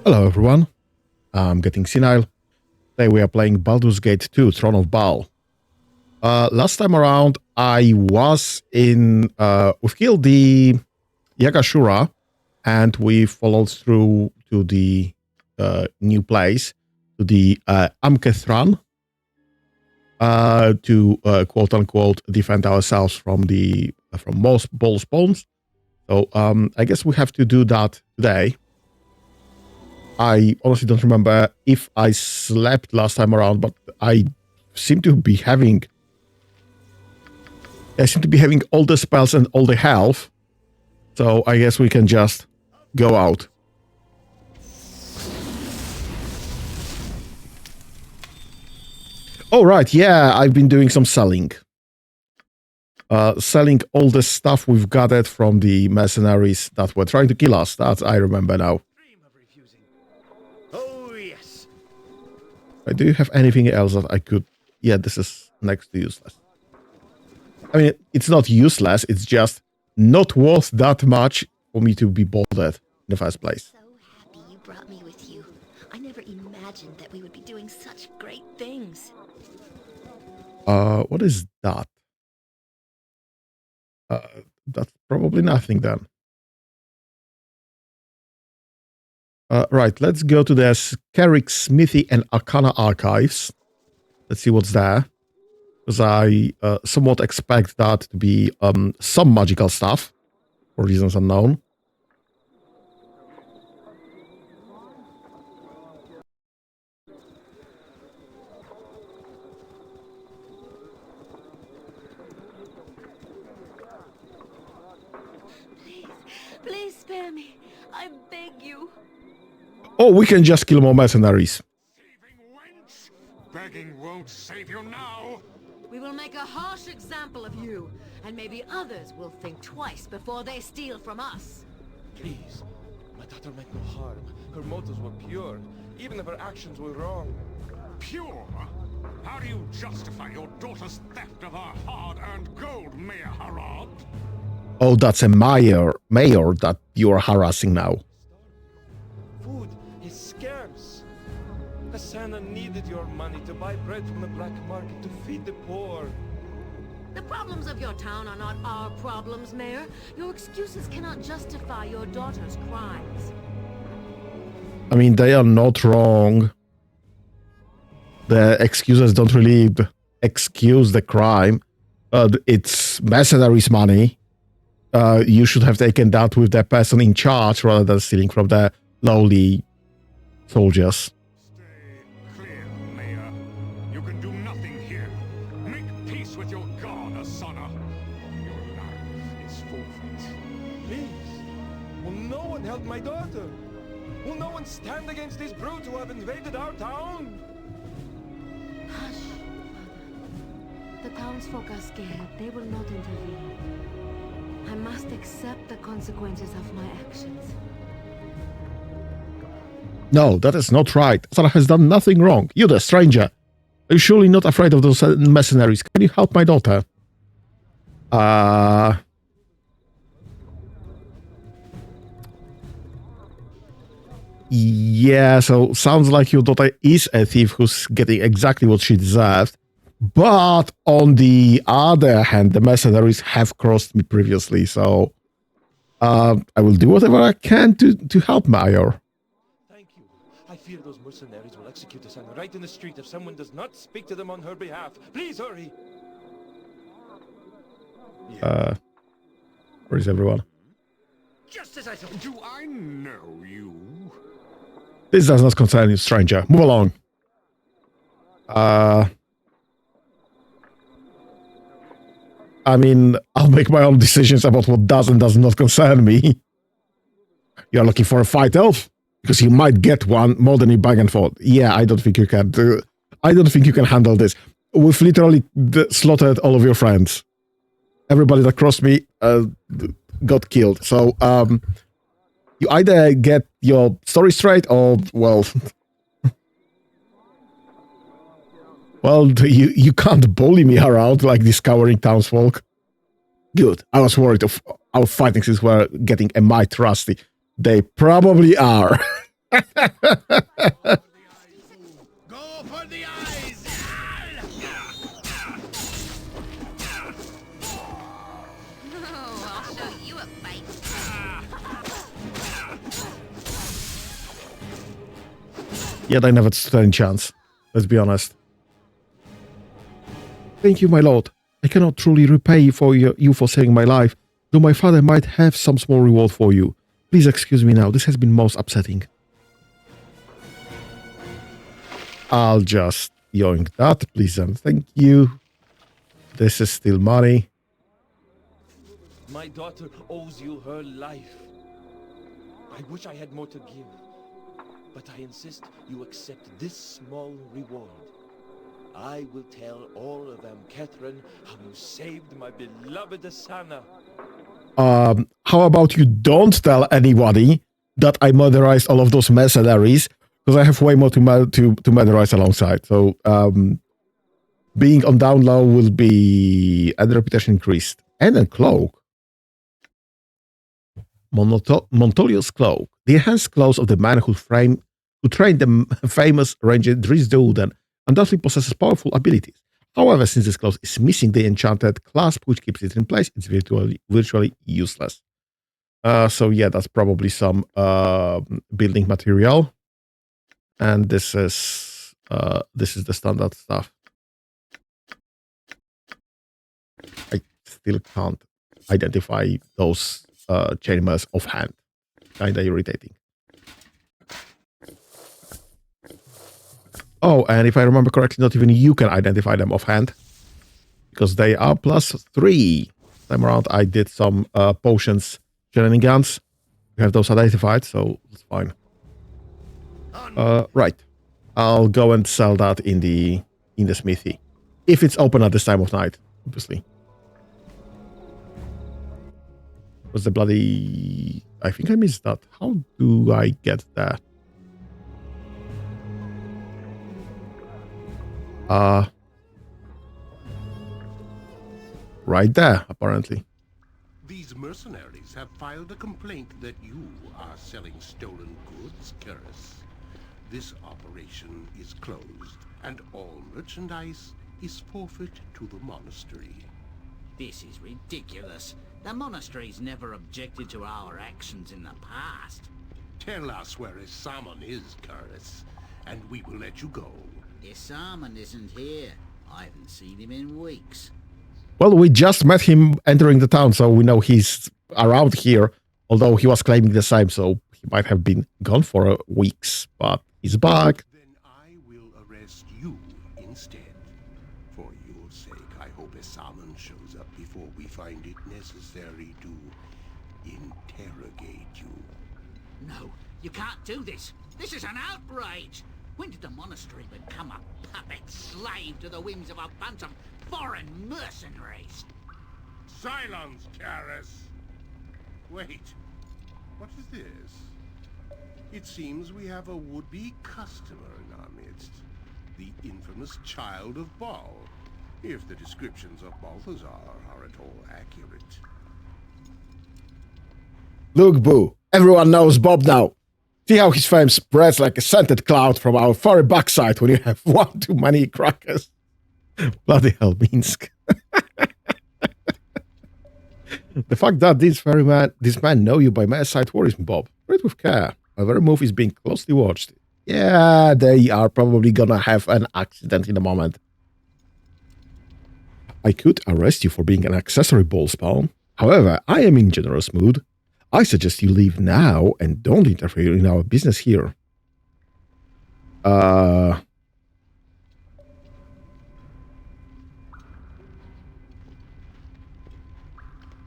Hello everyone, I'm getting senile. Today we are playing Baldurs Gate 2, Throne of Bhaal. Last time around I was in, we've killed the Yagashura and we followed through to the new place, to the Amkethran, to quote unquote defend ourselves from most Bhaal spawns. So I guess we have to do that today. I honestly don't remember if I slept last time around, but I seem to be having all the spells and all the health. So I guess we can just go out. Oh right, yeah, I've been doing some selling. Selling all the stuff we've gathered from the mercenaries that were trying to kill us. That I remember now. Do you have anything else that I could... Yeah, this is next to useless. I mean, it's not useless, it's just not worth that much for me to be bothered in the first place. So happy you brought me with you. I never imagined that we would be doing such great things. What is that? That's probably nothing then. Right, let's go to the Skerrick Smithy and Arcana archives. Let's see what's there. Because I somewhat expect that to be some magical stuff, for reasons unknown. Please spare me. I beg you. Oh, we can just kill more mercenaries. Saving wench! Begging won't save you now! We will make a harsh example of you, and maybe others will think twice before they steal from us. Please, my daughter meant no harm. Her motives were pure, even if her actions were wrong. Pure? How do you justify your daughter's theft of our hard-earned gold, Mayor Harad? Oh, that's a mayor that you are harassing now. Food is scarce. Asana needed your money to buy bread from the black market to feed the poor. The problems of your town are not our problems, Mayor. Your excuses cannot justify your daughter's crimes. I mean, they are not wrong. The excuses don't really excuse the crime. It's mercenaries' money. You should have taken that with the person in charge rather than stealing from the lowly soldiers. Stay clear, Mayor. You can do nothing here. Make peace with your god, Asana. Your life is forfeit. Please, will no one help my daughter? Will no one stand against these brutes who have invaded our town? Hush, Father. The townsfolk are scared. They will not intervene. I must accept the consequences of my actions. No, that is not right. Sarah has done nothing wrong. You, the stranger. Are you surely not afraid of those mercenaries? Can you help my daughter? Yeah, so sounds like your daughter is a thief who's getting exactly what she deserved. But on the other hand, the mercenaries have crossed me previously, so I will do whatever I can to help Mayor. Thank you. I fear those mercenaries will execute Asana right in the street if someone does not speak to them on her behalf. Please hurry. Where is everyone? Just as I thought. Do I know you? This does not concern you, stranger. Move along. I mean, I'll make my own decisions about what does and does not concern me. You're looking for a fight elf? Because you might get one more than you bargained for. Yeah, I don't think you can. I don't think you can handle this. We've literally slaughtered all of your friends. Everybody that crossed me got killed. So, you either get your story straight or, well... Well, you can't bully me around like these cowering townsfolk. Good. I was worried of our fighting skills were getting a mite rusty. They probably are. Go for the eyes! Oh, I'll show you a fight. Yet I never stood any chance. Let's be honest. Thank you, my lord. I cannot truly repay you for saving my life, though my father might have some small reward for you. Please excuse me now. This has been most upsetting. I'll just yoink that, please and thank you. This is still money. My daughter owes you her life. I wish I had more to give, but I insist you accept this small reward. I will tell all of them, Catherine, how you saved my beloved Asana. How about you don't tell anybody that I murderized all of those mercenaries, because I have way more to murderize alongside. So, being on down low will be and reputation increased. And a cloak. Montolius cloak. The enhanced clothes of the man who trained the famous ranger Dries Dulden undoubtedly possesses powerful abilities. However, since this cloth is missing the enchanted clasp which keeps it in place, it's virtually useless. So yeah, that's probably some building material. And this is the standard stuff. I still can't identify those chainmails offhand. Kinda irritating. Oh, and if I remember correctly, not even you can identify them offhand, because they are +3. Time around, I did some potions shenanigans. We have those identified, so it's fine. Right. I'll go and sell that in the smithy. If it's open at this time of night, obviously. Was the bloody... I think I missed that. How do I get there? Right there, apparently. These mercenaries have filed a complaint that you are selling stolen goods, Karis. This operation is closed, and all merchandise is forfeit to the monastery. This is ridiculous. The monastery's never objected to our actions in the past. Tell us where Isaman is, Karis, and we will let you go. Isaman isn't here. I haven't seen him in weeks. Well, we just met him entering the town, so we know he's around here, although he was claiming the same, so he might have been gone for weeks, but he's back. Then I will arrest you instead. For your sake, I hope Isaman shows up before we find it necessary to interrogate you. No, you can't do this. This is an outrage. When did the monastery become a puppet slave to the whims of a bunch of foreign mercenaries? Silence, Karis! Wait, what is this? It seems we have a would-be customer in our midst. The infamous child of Bhaal, if the descriptions of Balthazar are at all accurate. Look, Boo, everyone knows Bob now. See how his fame spreads like a scented cloud from our furry backside when you have one too many crackers. Bloody hell, Minsk. The fact that this man know you by mere sight worries me, Bob. Read with care. Our every move is being closely watched. Yeah, they are probably gonna have an accident in a moment. I could arrest you for being an accessory ball spawn. However, I am in generous mood. I suggest you leave now and don't interfere in our business here.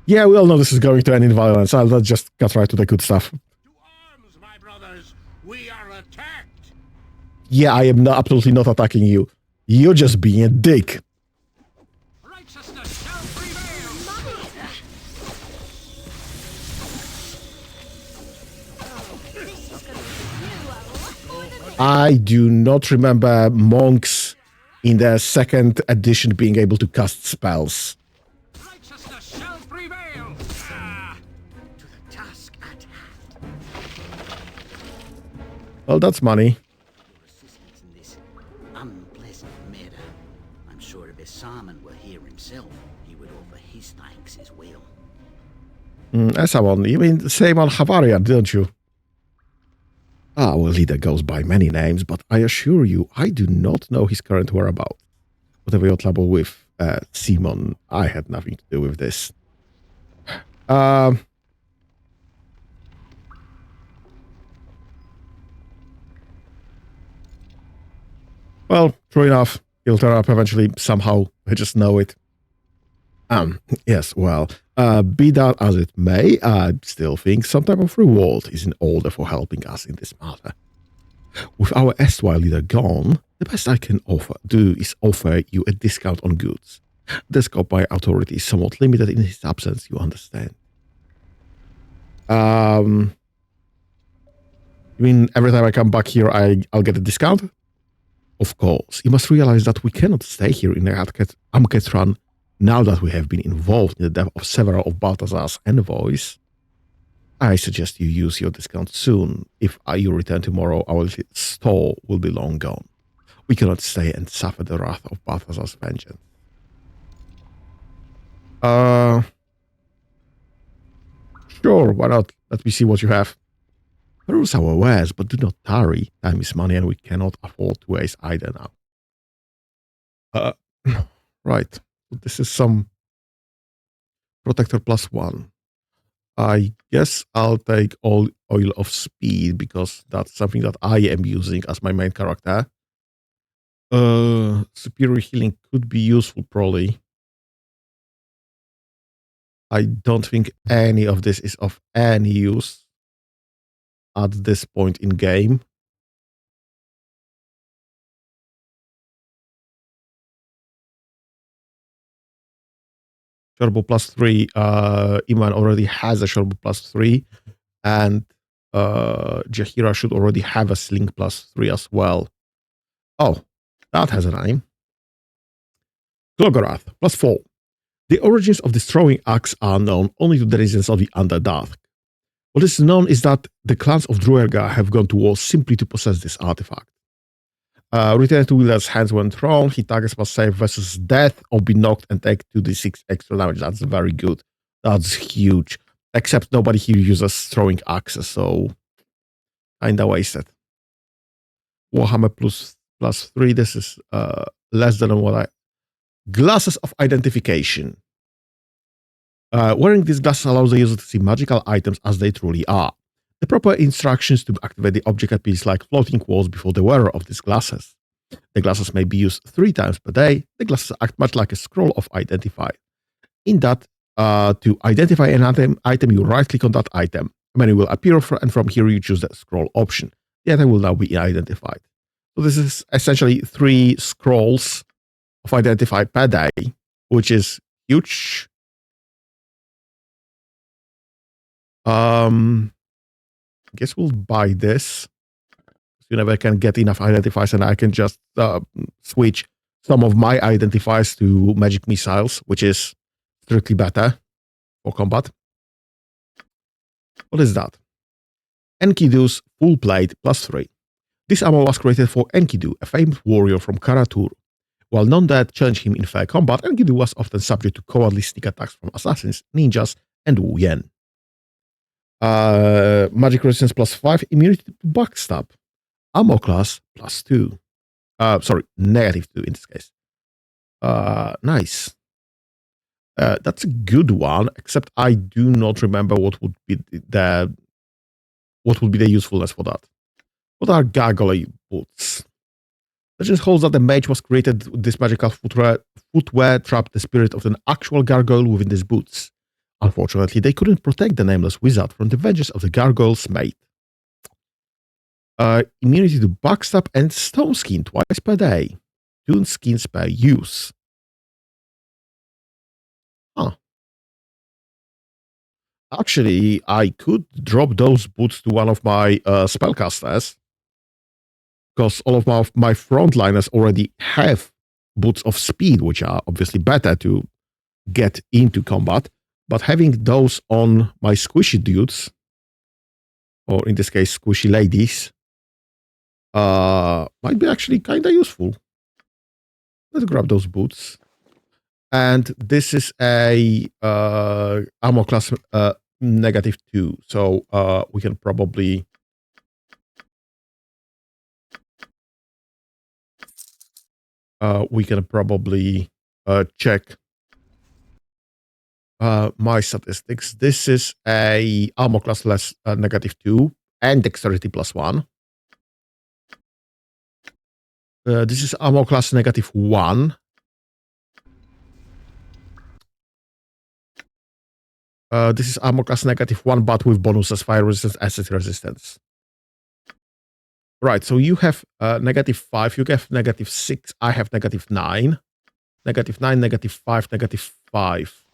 Yeah, we all know this is going to end in violence. I'll just cut right to the good stuff. To arms, my brothers! We are attacked! Yeah, I am absolutely not attacking you. You're just being a dick. Righteousness shall prevail! I do not remember monks in the second edition being able to cast spells. Righteousness shall prevail! To the task at hand. Well, that's money. Your assistance in this unpleasant matter. I'm sure if Simon were here himself, he would offer his thanks as well. Esamon, you mean the same on Havarian, don't you? Our leader goes by many names, but I assure you, I do not know his current whereabouts. Whatever your trouble with Simon, I had nothing to do with this. Well, true enough, he'll turn up eventually somehow. I just know it. Yes, well, be that as it may, I still think some type of reward is in order for helping us in this matter. With our erstwhile leader gone, the best I can do is offer you a discount on goods. The scope by authority is somewhat limited in his absence, you understand. You mean every time I come back here, I'll get a discount? Of course, you must realize that we cannot stay here in Amketran now that we have been involved in the death of several of Balthazar's envoys. I suggest you use your discount soon. If you return tomorrow, our store will be long gone. We cannot stay and suffer the wrath of Balthazar's vengeance. Sure, why not? Let me see what you have. Peruse our wares, but do not tarry. Time is money and we cannot afford to waste either now. Right. This is some Protector +1. I guess I'll take all Oil of Speed because that's something that I am using as my main character. Superior Healing could be useful probably. I don't think any of this is of any use at this point in game. Sherbo +3, Iman already has a Sherbo +3, and Jahira should already have a Sling +3 as well. Oh, that has a name. Glogorath +4. The origins of this throwing axe are known only to the residents of the Underdark. What is known is that the clans of Druerga have gone to war simply to possess this artifact. Return to Wheeler's hands when thrown. He targets must save versus death or be knocked and take 2d6 extra damage. That's very good. That's huge. Except nobody here uses throwing axes, so kinda wasted. Warhammer +3. This is less than what I... Glasses of Identification. Wearing these glasses allows the user to see magical items as they truly are. The proper instructions to activate the object appears like floating walls before the wearer of these glasses. The glasses may be used 3 times per day. The glasses act much like a scroll of identify. In that, to identify an item, you right-click on that item. A menu will appear and from here you choose the scroll option. The item will now be identified. So this is essentially 3 scrolls of identify per day, which is huge. I guess we'll buy this. You never can get enough identifiers, and I can just switch some of my identifiers to magic missiles, which is strictly better for combat. What is that? Enkidu's full plate +3. This armor was created for Enkidu, a famed warrior from Karatur. While non-dead challenged him in fair combat, Enkidu was often subject to cowardly sneak attacks from assassins, ninjas, and Wu Yen. Magic resistance +5, immunity to backstab. Ammo class +2. Sorry, -2 in this case. Nice. That's a good one, except I do not remember what would be the usefulness for that. What are gargoyle boots? Legend holds that the mage was created with this magical footwear trapped the spirit of an actual gargoyle within these boots. Unfortunately, they couldn't protect the nameless wizard from the vengeance of the gargoyle's mate. Immunity to backstab and stone skin twice per day. 2 skins per use. Huh. Actually, I could drop those boots to one of my spellcasters, because all of my frontliners already have boots of speed, which are obviously better to get into combat. But having those on my squishy dudes, or in this case, squishy ladies, might be actually kind of useful. Let's grab those boots. And this is a armor class -2. So we can probably check my statistics. This is a armor class less -2 and dexterity +1. This is armor class -1. This is armor class -1, but with bonuses: fire resistance, acid resistance. Right, so you have -5, you have -6, I have -9. -9, -5, -5.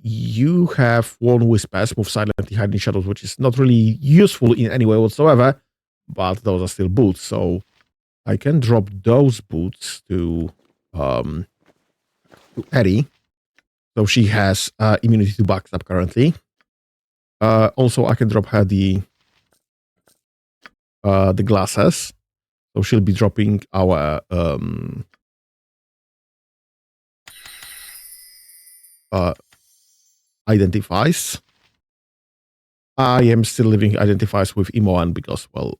You have Worn Whispers, move silently, hide in shadows, which is not really useful in any way whatsoever, but those are still boots, so I can drop those boots to Eddie. So she has immunity to backstab currently. Also, I can drop her the glasses. So she'll be dropping our identifies. I am still living identifies with Imoan because, well,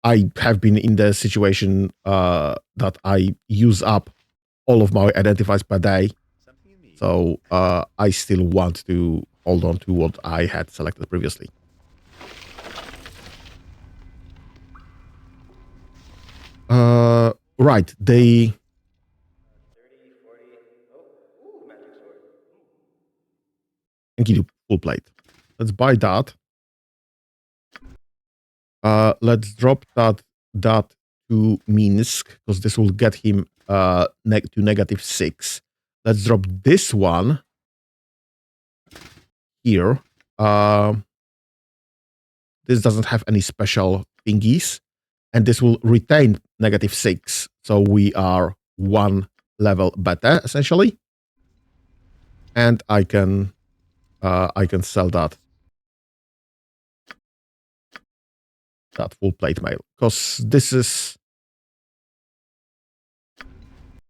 I have been in the situation that I use up all of my identifies per day. So I still want to hold on to what I had selected previously. Right, they... Thank you, full plate. Let's buy that. Let's drop that to Minsk, because this will get him to -6. Let's drop this one here. This doesn't have any special thingies, and this will retain -6. So we are one level better, essentially. And I can sell that full plate mail, because this is...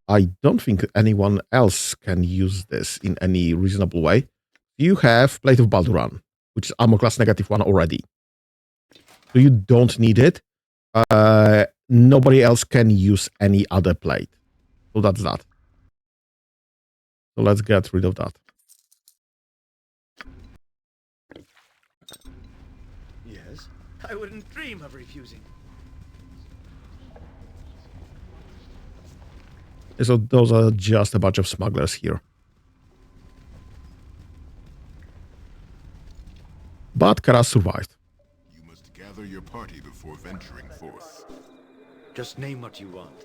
I don't think anyone else can use this in any reasonable way. You have Plate of Balduran, which is armor class -1 already. So you don't need it. Nobody else can use any other plate. So that's that. So let's get rid of that. Yes, I wouldn't dream of refusing. So those are just a bunch of smugglers here. But Karas survived. You must gather your party before venturing forth. Just name what you want.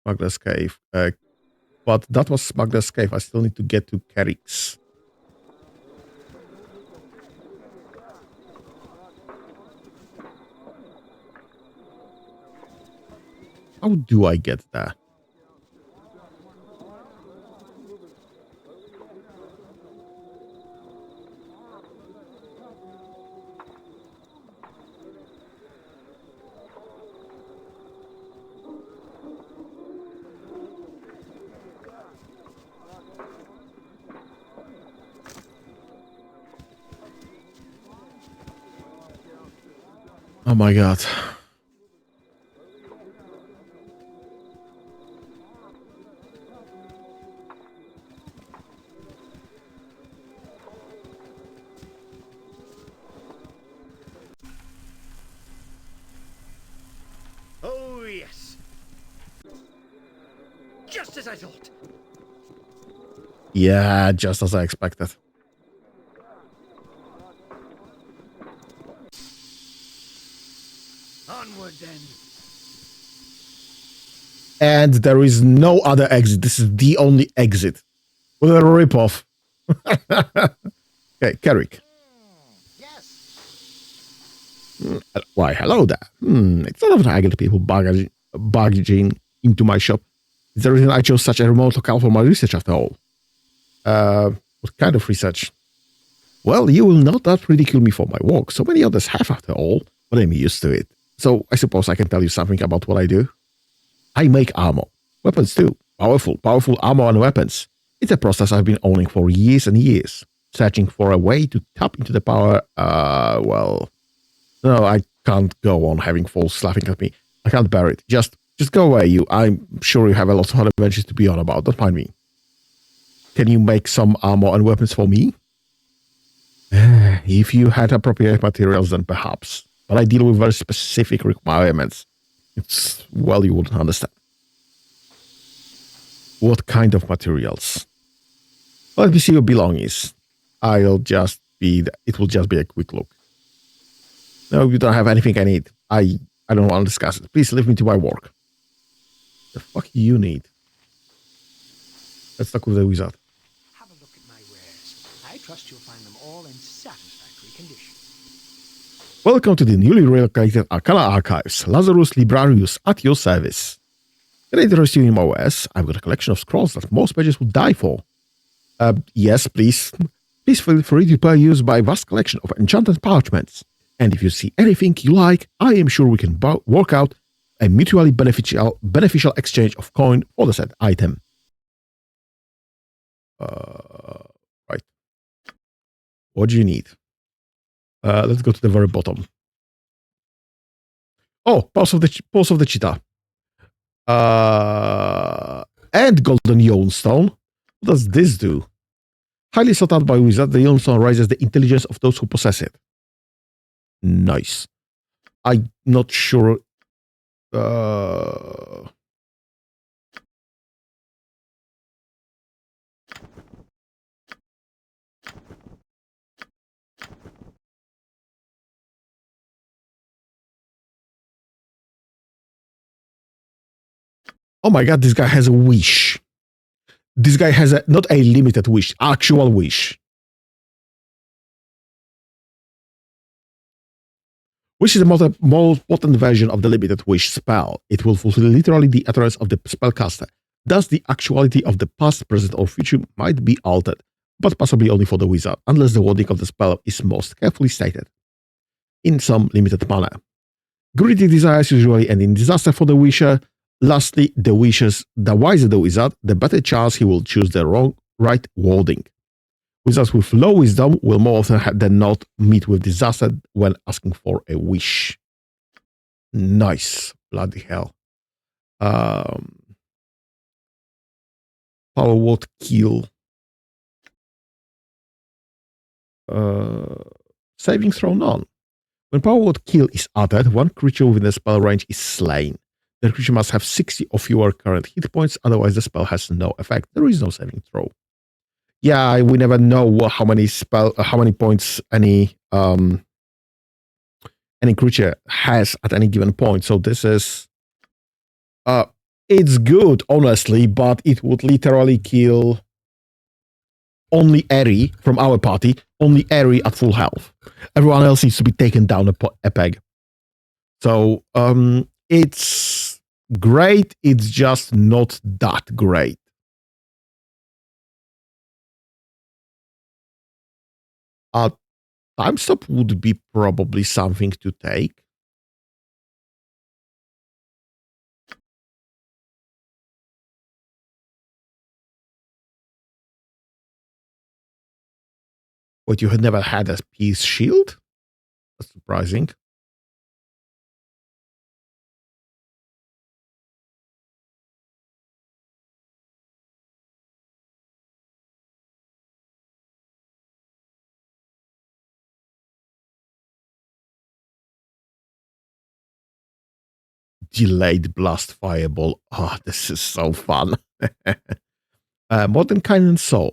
Smuggler's Cave. But that was Smuggler's Cave. I still need to get to Kerrix. How do I get there? Oh my god. Oh, yes. Just as I thought. Yeah, just as I expected. Onward, then. And there is no other exit. This is the only exit. What a ripoff. Okay, Carrick. Why, hello there. It's not of ragged people barging into my shop. It's the reason I chose such a remote locale for my research after all. What kind of research? Well, you will not ridicule me for my work. So many others have after all, but I'm used to it. So I suppose I can tell you something about what I do. I make armor. Weapons too. Powerful armor and weapons. It's a process I've been owning for years and years. Searching for a way to tap into the power, well... No, I can't go on having fools laughing at me. I can't bear it. Just go away, you. I'm sure you have a lot of other adventures to be on about. Don't mind me. Can you make some armor and weapons for me? If you had appropriate materials, then perhaps. But I deal with very specific requirements. It's, well, you wouldn't understand. What kind of materials? Let me see your belongings. It will just be a quick look. No, you don't have anything I need. I don't want to discuss it. Please leave me to my work. The fuck you need? Let's talk with the wizard. Have a look at my wares. I trust you'll find them all in satisfactory condition. Welcome to the newly relocated Arcana Archives. Lazarus Librarius at your service. Can I interest you in my wares? I've got a collection of scrolls that most pages would die for. Yes, please. Please feel free to peruse my vast collection of enchanted parchments. And if you see anything you like, I am sure we can work out a mutually beneficial exchange of coin for the said item. Right. What do you need? Let's go to the very bottom. Oh, Pulse of the Cheetah. And Golden Yonestone. What does this do? Highly sought out by wizards, the Yonestone raises the intelligence of those who possess it. Nice. I'm not sure. Oh my god, this guy has a wish. This guy has not a limited wish, actual wish. Wish is a more potent version of the limited wish spell. It will fulfill literally the utterance of the spellcaster. Thus, the actuality of the past, present, or future might be altered, but possibly only for the wizard, unless the wording of the spell is most carefully stated in some limited manner. Greedy desires usually end in disaster for the wisher. Lastly, the wiser the wizard, the better chance he will choose the right wording. Wizards with low wisdom will more often than not meet with disaster when asking for a wish. Nice. Bloody hell. Power word kill. Saving throw none. When power word kill is uttered, one creature within the spell range is slain. The creature must have 60 or fewer current hit points, otherwise the spell has no effect. There is no saving throw. Yeah, we never know how many points any creature has at any given point. So this is it's good, honestly, but it would literally kill only Eri from our party, only Eri at full health. Everyone else needs to be taken down a peg. So it's great, it's just not that great. Time stop would be probably something to take. What, you had never had a peace shield? That's surprising. Delayed blast fireball. Oh, this is so fun. Modern Cannon Sword.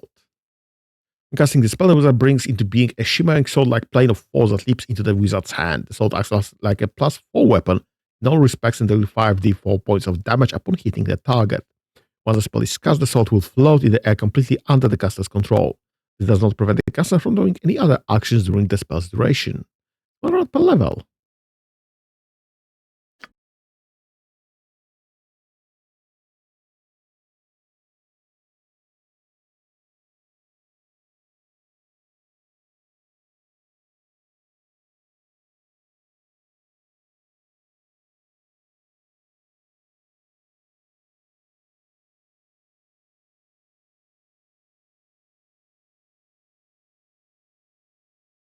Casting the spell, the wizard brings into being a shimmering sword-like plane of force that leaps into the wizard's hand. The sword acts like a +4 weapon in all respects and deals 5d4 points of damage upon hitting the target. Once the spell is cast, the sword will float in the air completely under the caster's control. This does not prevent the caster from doing any other actions during the spell's duration. 100 per level.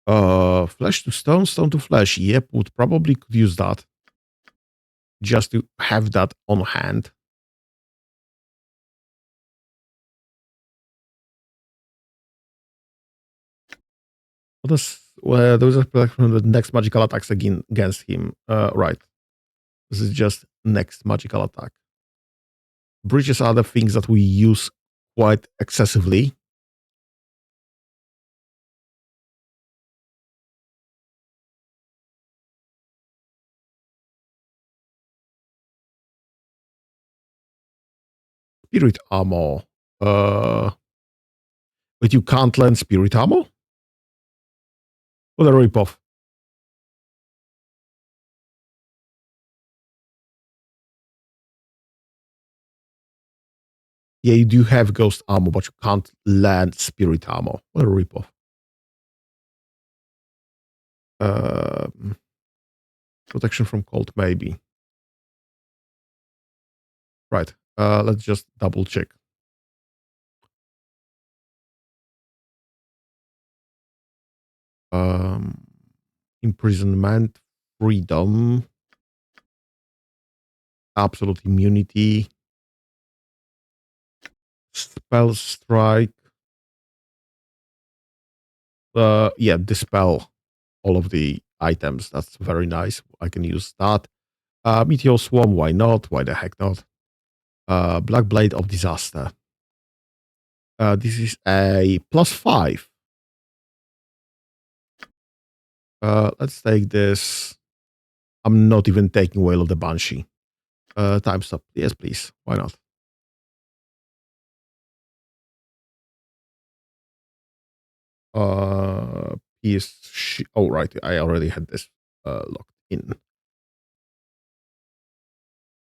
Flesh to stone, stone to flesh. Yep, would probably could use that. Just to have that on hand. Well, those are from the next magical attacks against him. Right. This is just next magical attack. Bridges are the things that we use quite excessively. Spirit armor. But you can't learn spirit armor? What a ripoff. Yeah, you do have ghost armor, but you can't land spirit armor. What a ripoff. Protection from cold, maybe. Right. Let's just double check. Imprisonment, freedom, absolute immunity, spell strike. Yeah, dispel all of the items. That's very nice. I can use that. Meteor Swarm, why not? Why the heck not? Black Blade of Disaster. This is a +5. Let's take this. I'm not even taking Wail of the Banshee. Time stop. Yes, please. Why not? Oh, right. I already had this locked in.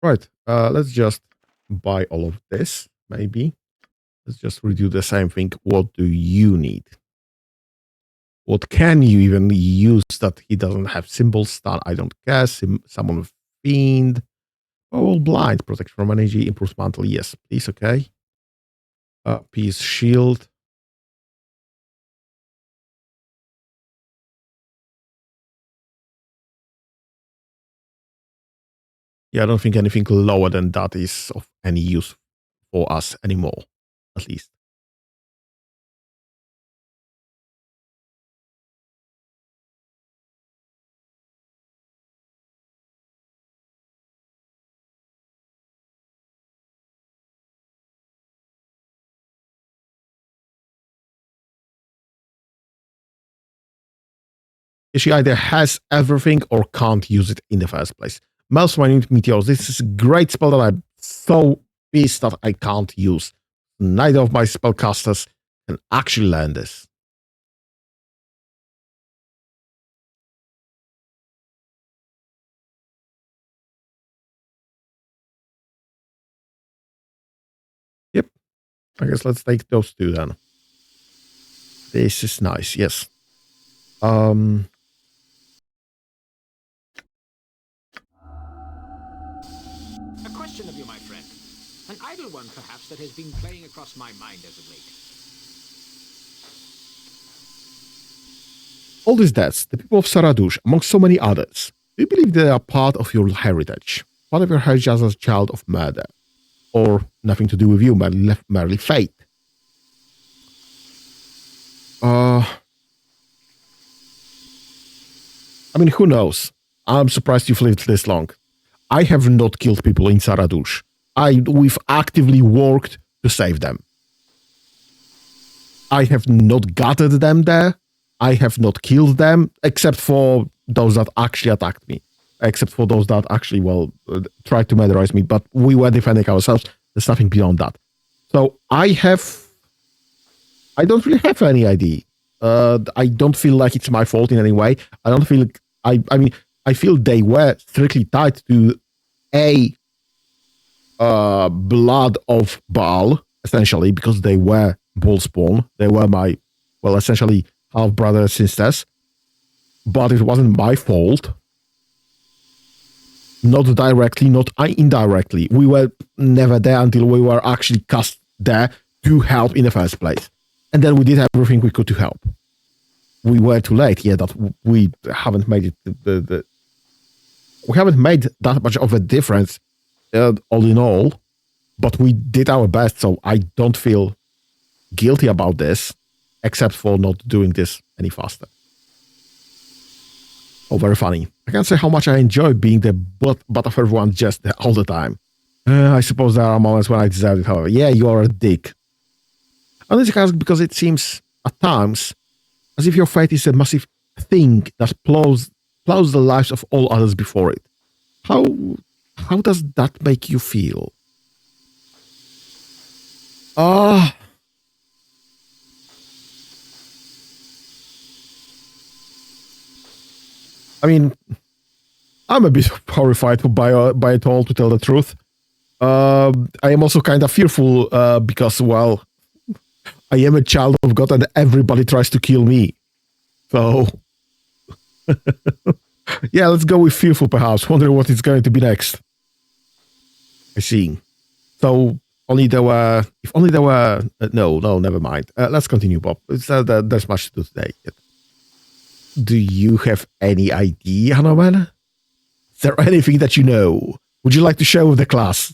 Right. Let's just buy all of this, maybe. Let's just redo the same thing. What do you need? What can you even use that he doesn't have? Symbol stun, I don't care. Summon with fiend. Oh, blind. Protection from energy. Improves mantle. Yes, please. Okay. Peace shield. Yeah, I don't think anything lower than that is of any use for us anymore, at least. She either has everything or can't use it in the first place. Maelstrom Meteors. This is a great spell that I'm so pissed that I can't use. Neither of my spellcasters can actually learn this. Yep. I guess let's take those two then. This is nice. Yes. A question of you, my friend. An idle one, perhaps, that has been playing across my mind as of late. All these deaths, the people of Saradush, among so many others, do you believe they are part of your heritage? Part of your heritage as a child of murder? Or nothing to do with you, merely fate? I mean, who knows? I'm surprised you've lived this long. I have not killed people in Saradush. We've actively worked to save them. I have not gathered them there. I have not killed them, except for those that actually attacked me. Except for those that actually, tried to murderize me. But we were defending ourselves. There's nothing beyond that. So I don't really have any idea. I don't feel like it's my fault in any way. I don't feel I feel they were strictly tied to a blood of Bhaal, essentially, because they were Bhaal spawn. They were my, essentially half brother and sisters. But it wasn't my fault. Not directly, not indirectly. We were never there until we were actually cast there to help in the first place. And then we did everything we could to help. we were too late. Yeah, that we haven't made it. We haven't made that much of a difference, all in all. But we did our best, so I don't feel guilty about this, except for not doing this any faster. Oh, very funny. I can't say how much I enjoy being the butt of everyone just all the time. I suppose there are moments when I deserve it, however. Yeah, you are a dick. And this is because it seems, at times, as if your fate is a massive thing that plows the lives of all others before it. How does that make you feel? I mean, I'm a bit horrified by it all, to tell the truth. I am also kind of fearful because, well, I am a child of God and everybody tries to kill me. So, yeah, let's go with fearful perhaps. Wondering what is going to be next. I see. So, if only there were, no, never mind. Let's continue, Bob. There's much to do today. Do you have any idea, Norman? Is there anything that you know? Would you like to share with the class?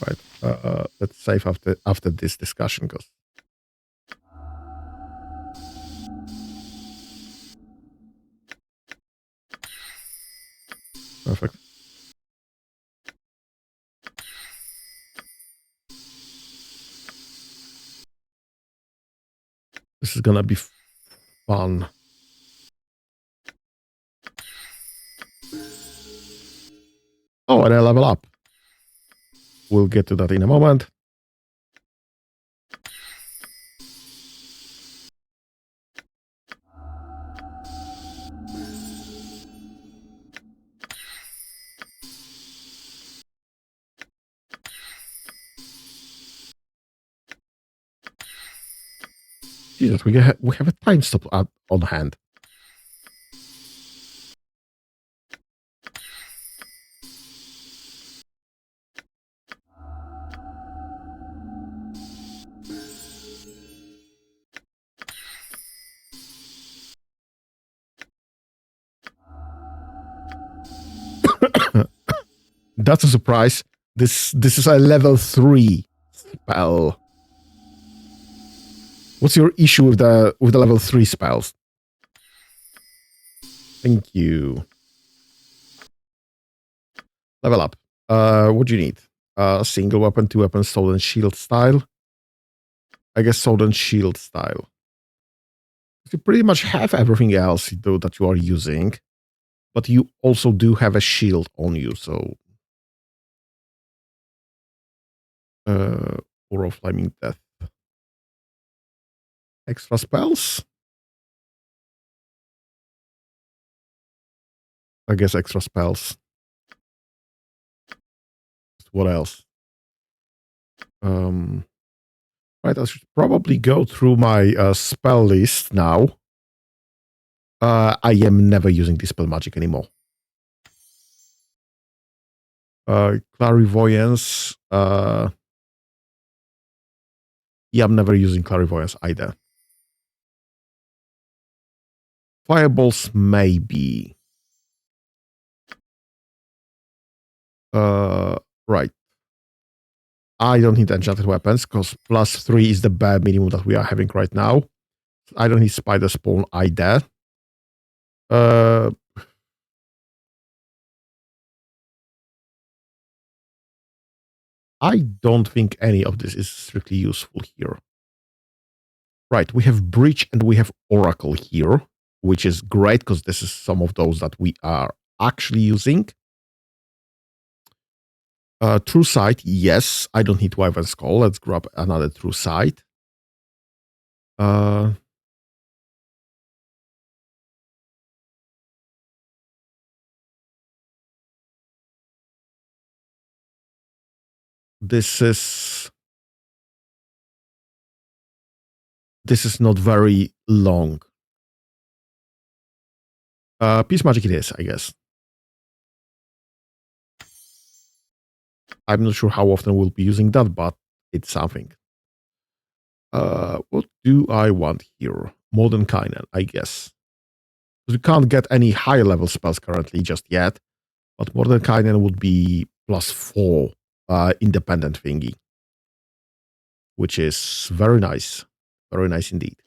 Right. Let's save after this discussion goes. Perfect. This is gonna be fun. Oh, and I level up. We'll get to that in a moment. Jesus, we have a time stop on hand. That's a surprise. This is a level 3 spell. What's your issue with the level 3 spells? Thank you. Level up. What do you need? Single weapon, 2 weapons, sword and shield style. I guess sword and shield style. You pretty much have everything else that you are using, but you also do have a shield on you, so or flaming death. Extra spells? I guess extra spells. What else? Right, I should probably go through my spell list now. I am never using Dispel Magic anymore. Clairvoyance. Yeah, I'm never using Clairvoyance either. Fireballs, maybe. Right. I don't need enchanted weapons because +3 is the bare minimum that we are having right now. I don't need spider spawn either. I don't think any of this is strictly useful here. Right, we have Breach and we have Oracle here, which is great because this is some of those that we are actually using. True Sight, yes. I don't need Wyvern's Call. Let's grab another True Sight. This is not very long. Peace Magic it is, I guess. I'm not sure how often we'll be using that, but it's something. What do I want here? Mordenkainen, I guess. We can't get any higher level spells currently just yet, but Mordenkainen would be +4 independent thingy, which is very nice. Very nice indeed.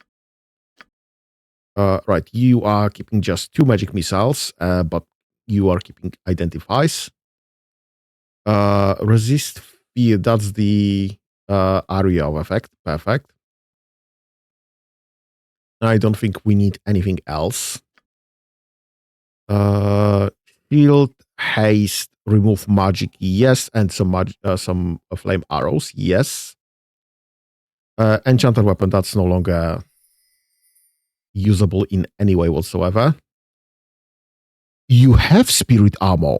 Right, you are keeping just 2 magic missiles, but you are keeping identifies. Resist fear, that's the area of effect. Perfect. I don't think we need anything else. Shield, haste, remove magic, yes, and some flame arrows, yes. Enchanted weapon, that's no longer usable in any way whatsoever. You have spirit armor.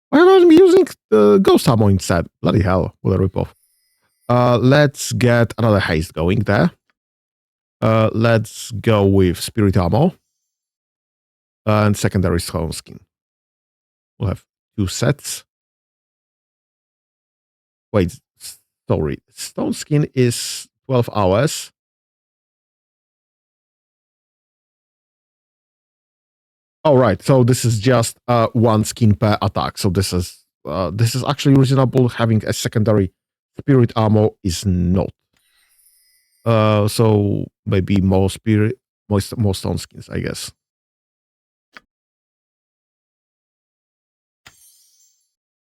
Why am I using ghost armor instead? Bloody hell, what a ripoff. Let's get another haste going there. Let's go with spirit armor and secondary stone skin. We'll have 2 sets. Wait, sorry. Stone skin is 12 hours. Oh, right. So this is just 1 skin per attack. So this is actually reasonable. Having a secondary spirit armor is not. So maybe more stone skins, I guess.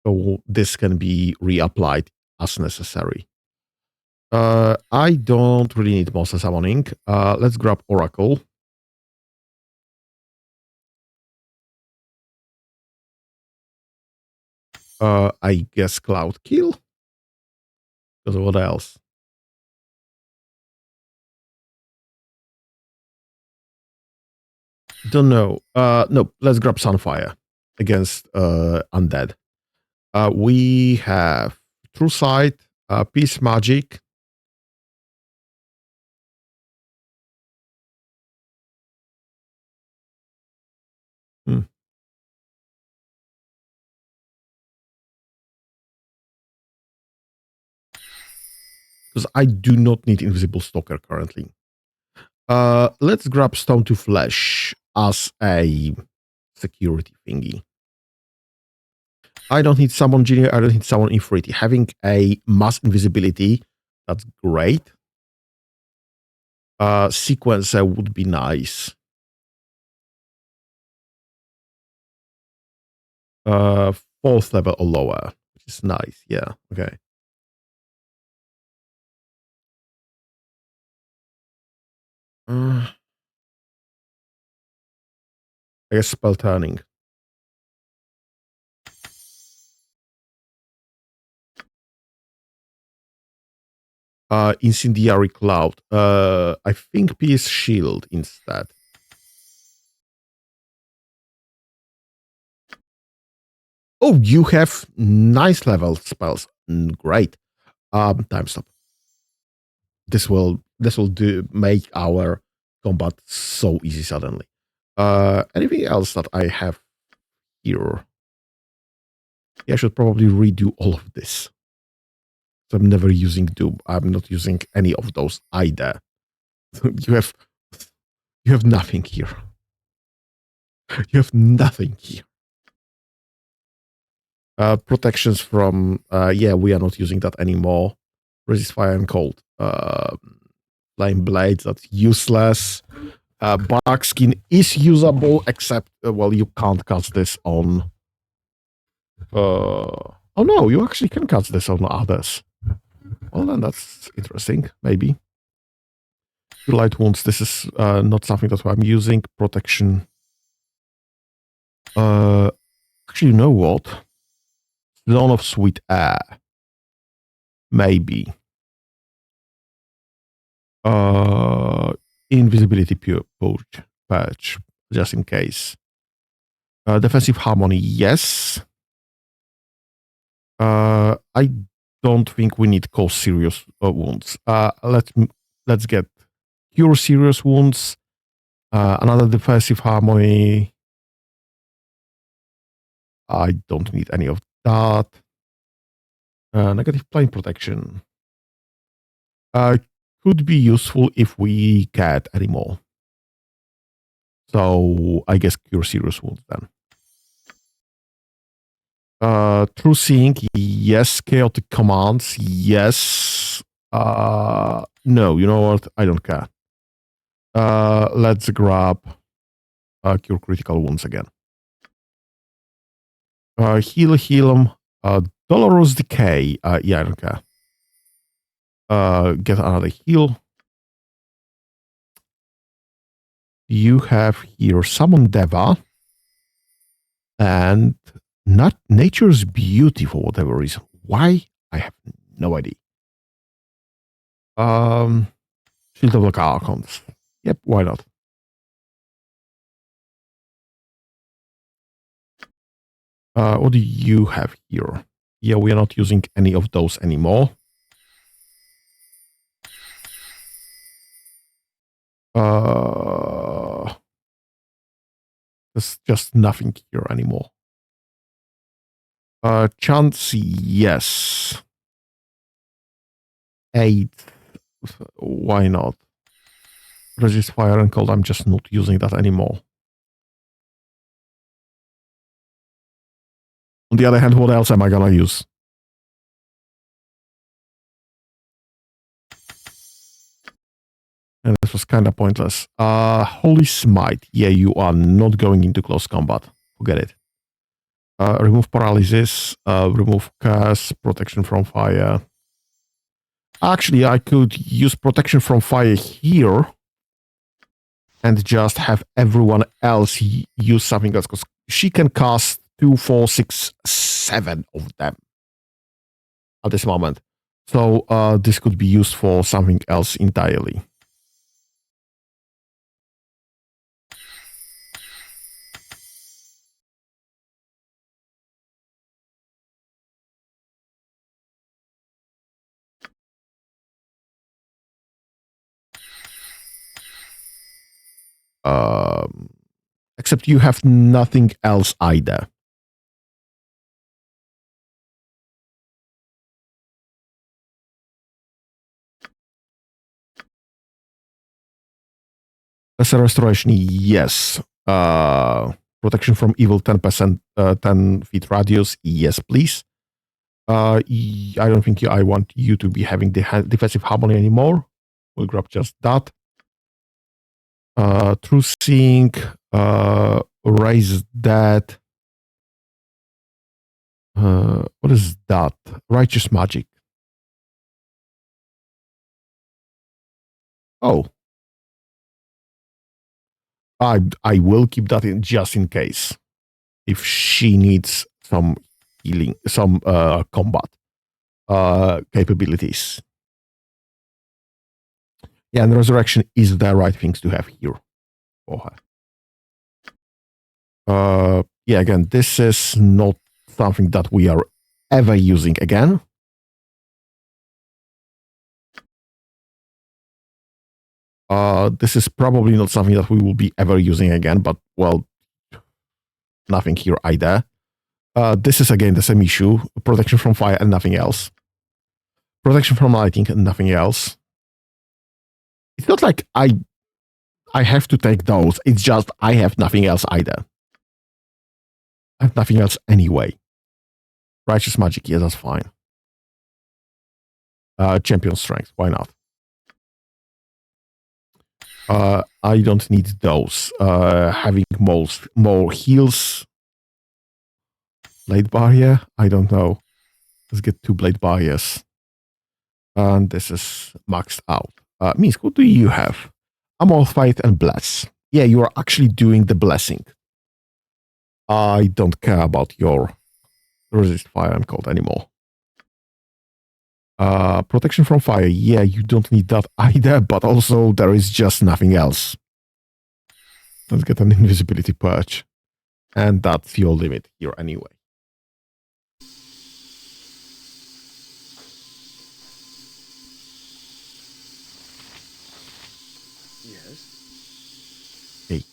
So this can be reapplied as necessary. I don't really need monster summoning. Let's grab Oracle. I guess Cloud Kill. Because what else? Don't know. No, let's grab Sunfire against Undead. We have True Sight, Peace Magic. Because I do not need Invisible Stalker currently. Let's grab Stone to Flesh as a security thingy. I don't need Summon Genie, I don't need Summon Infirmity. Having a mass invisibility, that's great. Sequencer would be nice. 4th level or lower, which is nice. Yeah, okay. I guess Spell Turning. Incendiary Cloud. I think Peace Shield instead. Oh, you have nice level spells. Great. Time stop. This will make our combat so easy suddenly. Anything else that I have here? Yeah, I should probably redo all of this. So I'm never using Doom. I'm not using any of those either. You have nothing here. You have nothing here. Protections from yeah, we are not using that anymore. Resist fire and cold. Flame blades, that's useless. Bark skin is usable, except well, you can't cast this on. Oh no, you actually can cast this on others. Well, then that's interesting. Maybe. Light wounds. This is not something that I'm using. Protection. Actually, you know what? Zone of Sweet Air. Maybe. Invisibility patch, just in case. Defensive Harmony, yes. I don't think we need cause serious wounds. Let's get cure serious wounds. Another defensive harmony. I don't need any of that. Negative plane protection. could be useful if we get any more. So I guess cure serious wounds then. True seeing, yes. Chaotic commands, yes. No, you know what? I don't care. Let's grab cure critical wounds again. Heal him. Dolorous decay. Yeah, I don't care. Get another heal. You have here Summon Deva and not Nature's Beauty for whatever reason. Why? I have no idea. Shield of the Archons. Yep, why not? What do you have here? Yeah, we are not using any of those anymore. There's just nothing here anymore. Chance, yes. 8. Why not? Resist fire and cold, I'm just not using that anymore. On the other hand, what else am I gonna use? And this was kind of pointless. Holy Smite. Yeah, you are not going into close combat. Forget it. Remove paralysis, remove curse, protection from fire. Actually, I could use protection from fire here and just have everyone else use something else, because she can cast 2, 4, 6, 7 of them at this moment. So this could be used for something else entirely. Except you have nothing else either. Lesser restoration, yes. Protection from evil, 10%, 10 feet radius, yes, please. I don't think I want you to be having the defensive harmony anymore. We'll grab just that. True seeing, raise that. What is that? Righteous magic. Oh. I will keep that in just in case. If she needs some healing, some combat capabilities. Yeah, and resurrection is the right things to have here for her. Yeah, again, this is not something that we are ever using again. This is probably not something that we will be ever using again, but, well, nothing here either. This is, again, the same issue. Protection from fire and nothing else. Protection from lightning and nothing else. It's not like I have to take those. It's just I have nothing else either. I have nothing else anyway. Righteous magic, yeah, that's fine. Champion strength, why not? I don't need those. Having more heals. Blade barrier? I don't know. Let's get 2 blade barriers. And this is maxed out. Misk, what do you have? Amorphite and bless. Yeah, you are actually doing the blessing. I don't care about your resist fire and cold anymore. Protection from fire. Yeah, you don't need that either, but also there is just nothing else. Let's get an invisibility perch. And that's your limit here anyway. Yes? Hey.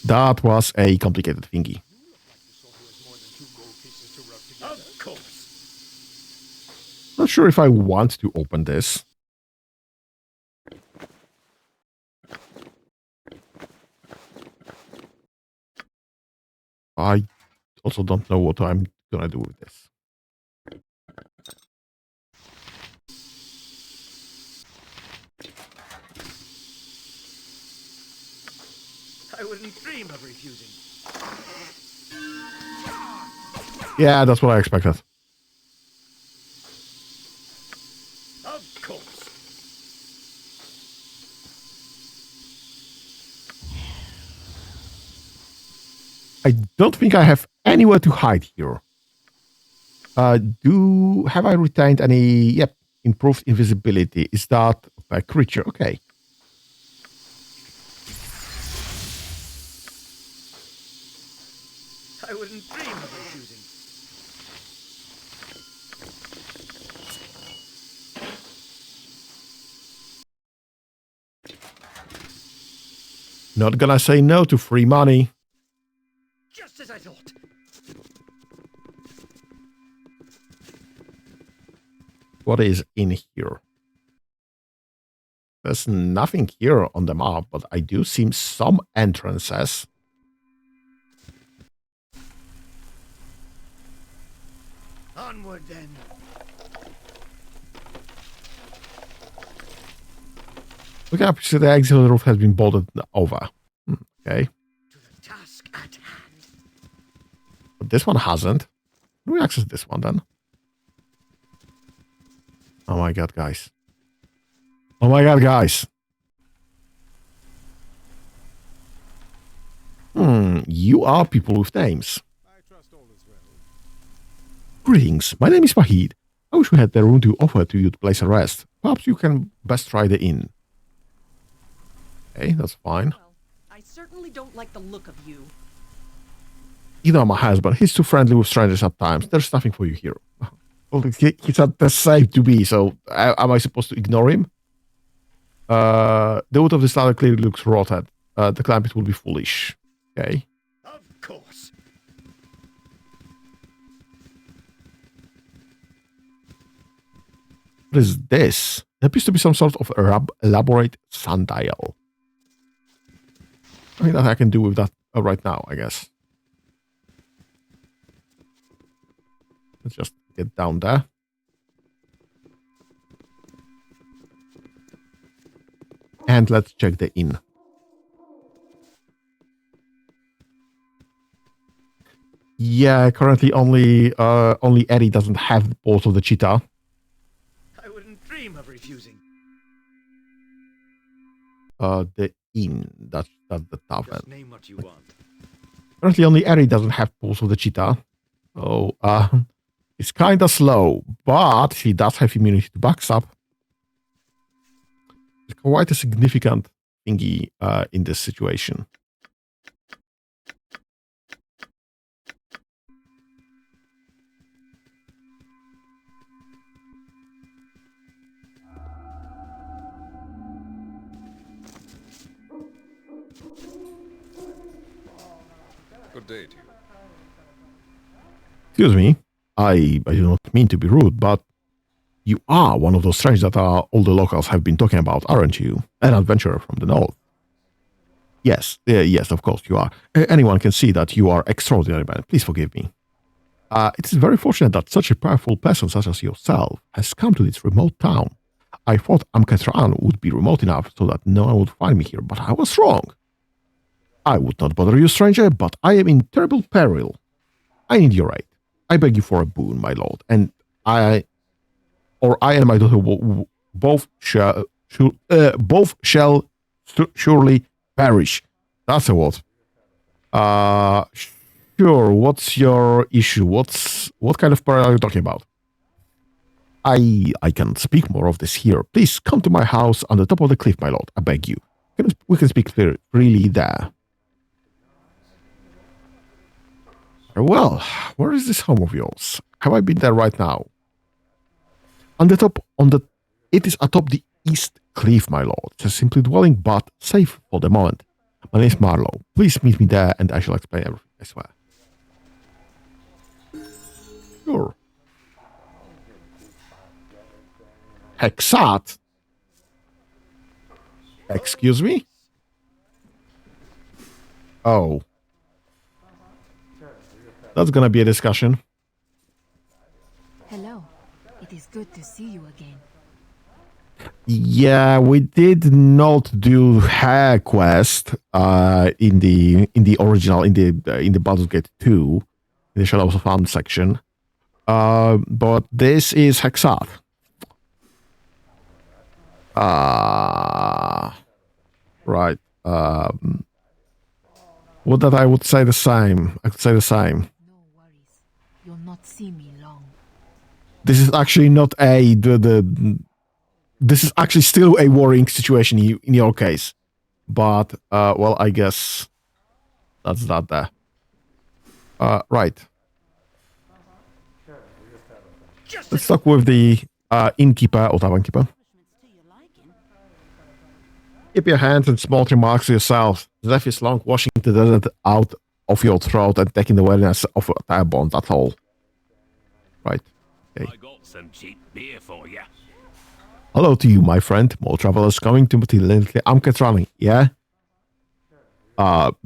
That was a complicated thingy. Of course. Not sure if I want to open this. I also don't know what I'm gonna do with this. I wouldn't dream of refusing. Yeah, that's what I expected. Of course. I don't think I have anywhere to hide here. Have I retained any? Yep, improved invisibility. Is that a creature? Okay. I wouldn't dream of refusing. Not gonna say no to free money. Just as I thought. What is in here? There's nothing here on the map, but I do see some entrances. Onward then. Look up, so the exit roof has been bolted over. Okay. To the task at hand. But this one hasn't. Can we access this one then? Oh my god, guys. Oh my god, guys. You are people with names. Greetings, my name is Wahid. I wish we had the room to offer to you to place a rest. Perhaps you can best try the inn. Okay, that's fine. Well, I certainly don't like the look of you. You know my husband, he's too friendly with strangers at times. There's nothing for you here. Well, he's not the safe to be, so am I supposed to ignore him? The wood of this ladder clearly looks rotted. The climb it will be foolish. Okay. Of course. What is this? It appears to be some sort of elaborate sundial. I think that I can do with that right now, I guess. Let's just get down there. And let's check the inn. Yeah, currently only Eddie doesn't have the balls of the cheetah. I wouldn't dream of refusing. The inn. That's the tavern. Just name what you want. Currently only Eddie doesn't have balls of the cheetah. So it's kinda slow, but he does have immunity to backstab. It's quite a significant thingy in this situation. Good day to you. Excuse me, I do not mean to be rude, but you are one of those strangers that all the locals have been talking about, aren't you? An adventurer from the north. Yes, yes, of course you are. Anyone can see that you are extraordinary, man. Please forgive me. It is very fortunate that such a powerful person such as yourself has come to this remote town. I thought Amketran would be remote enough so that no one would find me here, but I was wrong. I would not bother you, stranger, but I am in terrible peril. I need your aid. I beg you for a boon, my lord, and I and my daughter both shall surely perish. That's a word. Sure. What's your issue? What kind of peril are you talking about? I can speak more of this here. Please come to my house on the top of the cliff, my lord. I beg you. We can speak freely there. Well, where is this home of yours? Have I been there right now? It is atop the east cliff, my lord. It's a simple dwelling, but safe for the moment. My name is Marlowe. Please meet me there, and I shall explain everything, I swear. Sure. Hexat? Excuse me? Oh. That's gonna be a discussion. Hello. It is good to see you again. Yeah, we did not do hair quest in the original in the Baldur's Gate 2 in the Shadows of Arm section. But this is Hexath. Right. What that I would say the same. I could say the same. No worries. You'll not see me long. This is actually not this is actually still a worrying situation in your case. But well, I guess that's that there. Right. Let's talk with the innkeeper or tavernkeeper. Keep your hands and small remarks to yourself. Zeph is long washing the desert out of your throat and taking the awareness of a tire bond, that's all. Right. Okay. I got some cheap beer for you. Hello to you, my friend. More travelers coming to Amketrani, yeah?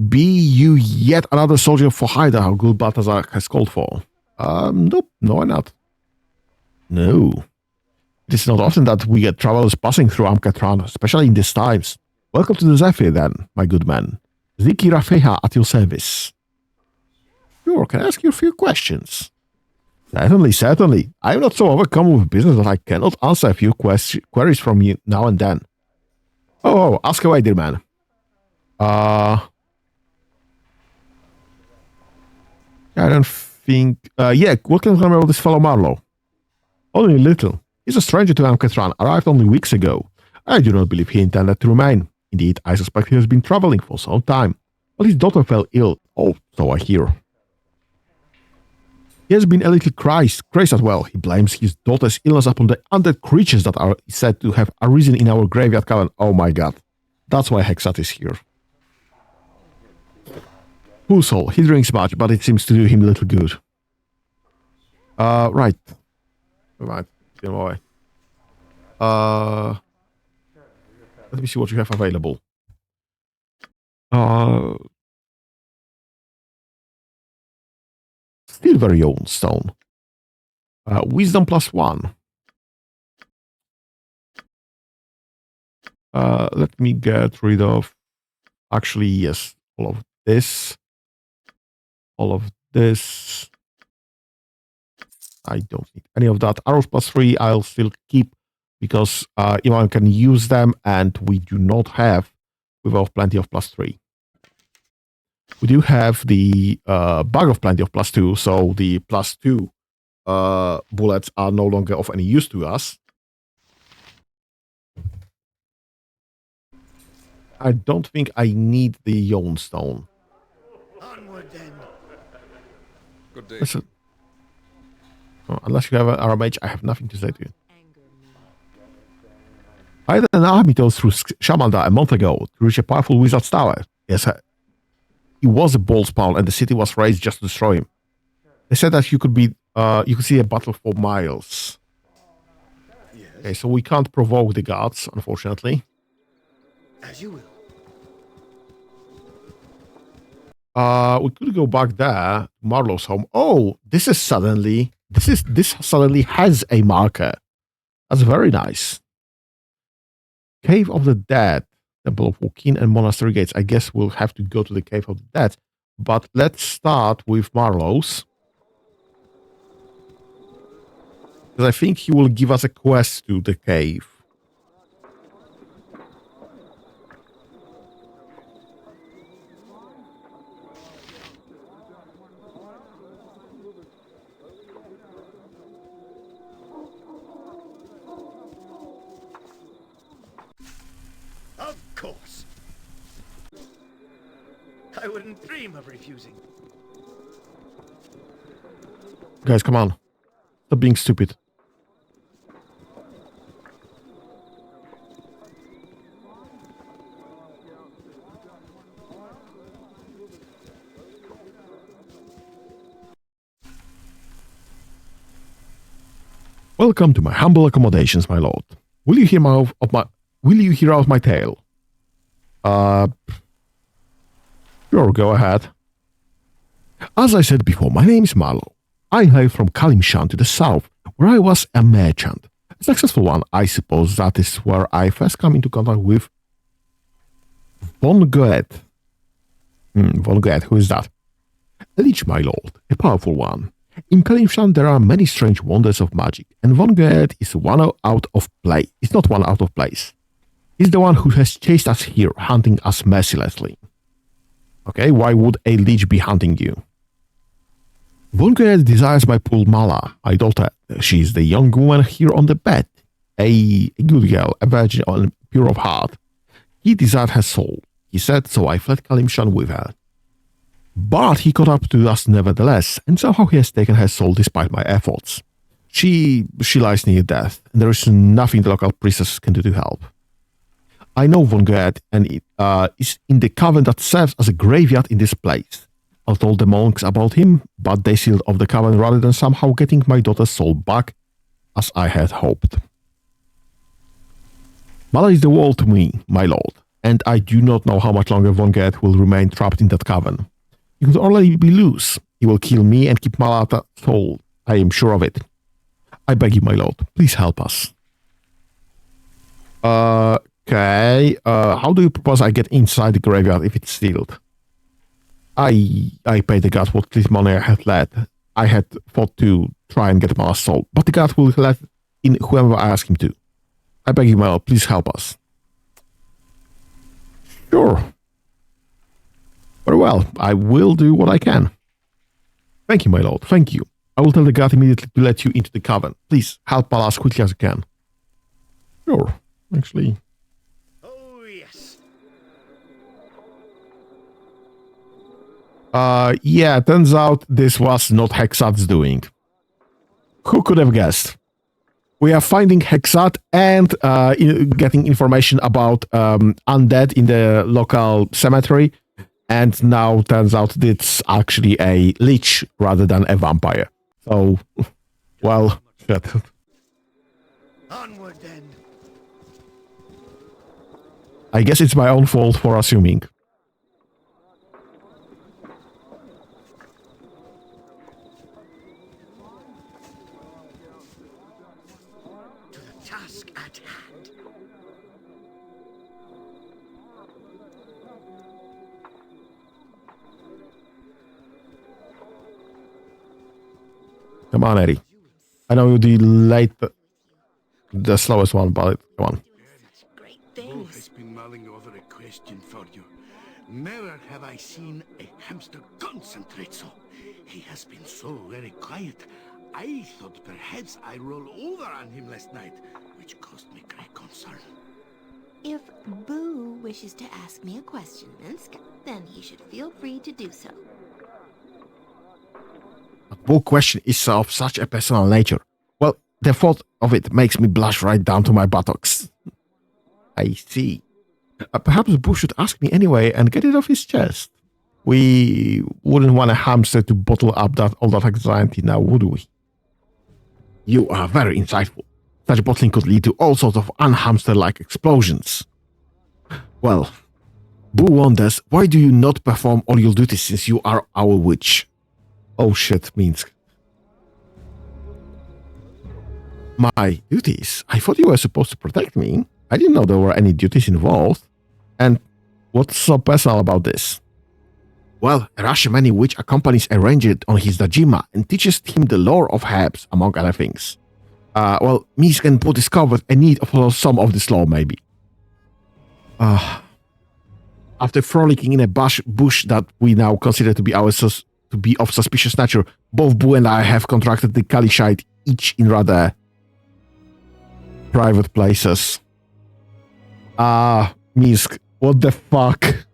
Be you yet another soldier for Haida, how good Balthazar has called for? Nope, no, why not? No. It is not often that we get travelers passing through Amketran, especially in these times. Welcome to the Zephyr, then, my good man. Ziki Rafeha at your service. Sure, can I ask you a few questions? Certainly, certainly. I am not so overcome with business that I cannot answer a few queries from you now and then. Oh, ask away, dear man. I don't think... yeah, what can you tell me about this fellow Marlowe? Only a little. He's a stranger to Amketran, arrived only weeks ago. I do not believe he intended to remain. Indeed, I suspect he has been traveling for some time. But his daughter fell ill. Oh, so I hear. He has been a little crazed as well. He blames his daughter's illness upon the undead creatures that are said to have arisen in our graveyard cavern. Oh my god. That's why Hexath is here. Poor soul. He drinks much, but it seems to do him little good. Right. Right. Get him away. Let me see what you have available. Still very old stone. Wisdom +1. Let me get rid of... Actually, yes. All of this. All of this. I don't need any of that. Arrows +3 I'll still keep because Ivan can use them and we do not have, we have plenty of +3. We do have the bag of plenty of +2, so the +2 bullets are no longer of any use to us. I don't think I need the Yon Stone. Onward then. Good day. Listen. Unless you have an RMH, I have nothing to say to you. I had an army tour through Shamanda a month ago to reach a powerful wizard's tower. Yes, he was a bold spawn and the city was raised just to destroy him. They said that you could see a battle for miles. Yes. Okay, so we can't provoke the gods, unfortunately. As you will. We could go back there, Marlowe's home. Oh, this suddenly has a marker. That's very nice. Cave of the Dead, Temple of Wokin and Monastery Gates. I guess we'll have to go to the Cave of the Dead. But let's start with Marlowe's. Because I think he will give us a quest to the cave. Of course. I wouldn't dream of refusing. Guys, come on. Stop being stupid. Welcome to my humble accommodations, my lord. Will you hear out my tale? Sure, go ahead. As I said before, my name is Marlow. I hail from Kalimshan to the south, where I was a merchant. A successful one, I suppose. That is where I first come into contact with Von Goethe. Von Goethe, who is that? A lich, my lord, a powerful one. In Kalimshan there are many strange wonders of magic, and Von Goethe is one out of place. It's not one out of place. He's the one who has chased us here, hunting us mercilessly. Okay, why would a lich be hunting you? Von Goethe desires my poor Mala, my daughter. She is the young woman here on the bed. A good girl, a virgin and pure of heart. He desired her soul, he said, so I fled Kalimshan with her. But he caught up to us nevertheless, and somehow he has taken her soul despite my efforts. She lies near death, and there is nothing the local priestess can do to help. I know Von Goethe, and it is in the coven that serves as a graveyard in this place. I told the monks about him, but they sealed off the coven rather than somehow getting my daughter's soul back, as I had hoped. Mala is the world to me, my lord, and I do not know how much longer Von Goethe will remain trapped in that coven. He could already be loose. He will kill me and keep Mala's soul. I am sure of it. I beg you, my lord, please help us. Okay, how do you propose I get inside the graveyard if it's sealed? I pay the god what little money I had left. I had thought to try and get Mala's soul, but the god will let in whoever I ask him to. I beg you, my lord, please help us. Sure. Very well, I will do what I can. Thank you, my lord, thank you. I will tell the god immediately to let you into the coven. Please, help Bhaal as quickly as you can. Sure, actually. Oh, yes. Yeah, turns out this was not Hexat's doing. Who could have guessed? We are finding Hexat and getting information about undead in the local cemetery. And now turns out it's actually a lich rather than a vampire. So, well, shit. Onward then. I guess it's my own fault for assuming. To the task at hand. Come on, Eddie. I know you're the slowest one, but come on. Bhaal has been mulling over a question for you. Never have I seen a hamster concentrate so. He has been so very quiet. I thought perhaps I rolled over on him last night, which caused me great concern. If Boo wishes to ask me a question, Minsk, then he should feel free to do so. A book question is of such a personal nature. Well, the thought of it makes me blush right down to my buttocks. I see. Perhaps Boo should ask me anyway and get it off his chest. We wouldn't want a hamster to bottle up all that anxiety now, would we? You are very insightful. Such bottling could lead to all sorts of unhamster-like explosions. Well, Boo wonders, why do you not perform all your duties since you are our witch? Oh shit, Minsk. My duties? I thought you were supposed to protect me. I didn't know there were any duties involved. And what's so personal about this? Well, a Rashomani witch accompanies a ranger on his Dajima and teaches him the lore of herbs, among other things. Well, Minsk and Boo discovered a need for some of this lore, maybe. After frolicking in a bush that we now consider to be of suspicious nature, both Boo and I have contracted the Kalishite, each in rather private places. Minsk, what the fuck?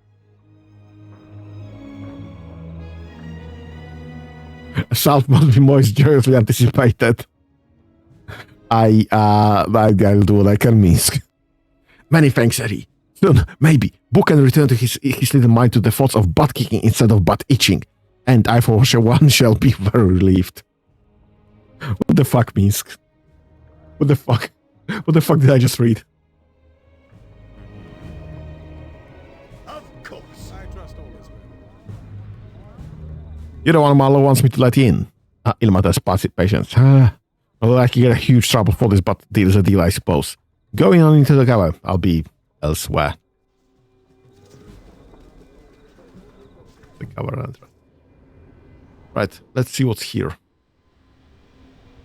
Salt must be most joyously anticipated. I'll do what I can, Minsk. Many thanks, Eddie. Soon, maybe, Boo can return to his little mind to the thoughts of butt kicking instead of butt itching. And I for one shall be very relieved. What the fuck, Minsk? What the fuck? What the fuck did I just read? Of course. I trust all is well. You're the one Marlowe wants me to let in. Ilmater's patience. I'll likely get a huge trouble for this, but deal is a deal, I suppose. Going on into the cover, I'll be elsewhere. The cover entrance. Right, let's see what's here.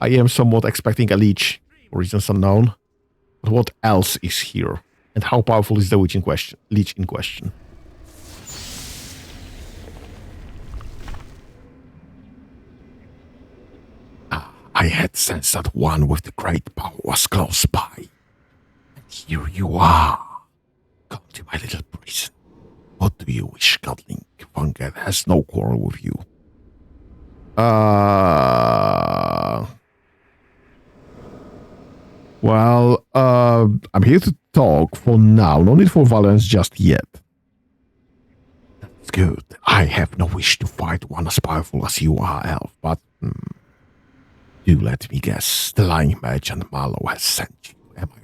I am somewhat expecting a leech, for reasons unknown. But what else is here? And how powerful is the leech in question? I had sensed that one with the great power was close by. And here you are. Come to my little prison. What do you wish, Godling? Funget has no quarrel with you. Well, I'm here to talk for now. No need for violence just yet. That's good. I have no wish to fight one as powerful as you are, Elf, but do let me guess. The lying merchant Marlowe has sent you. Am I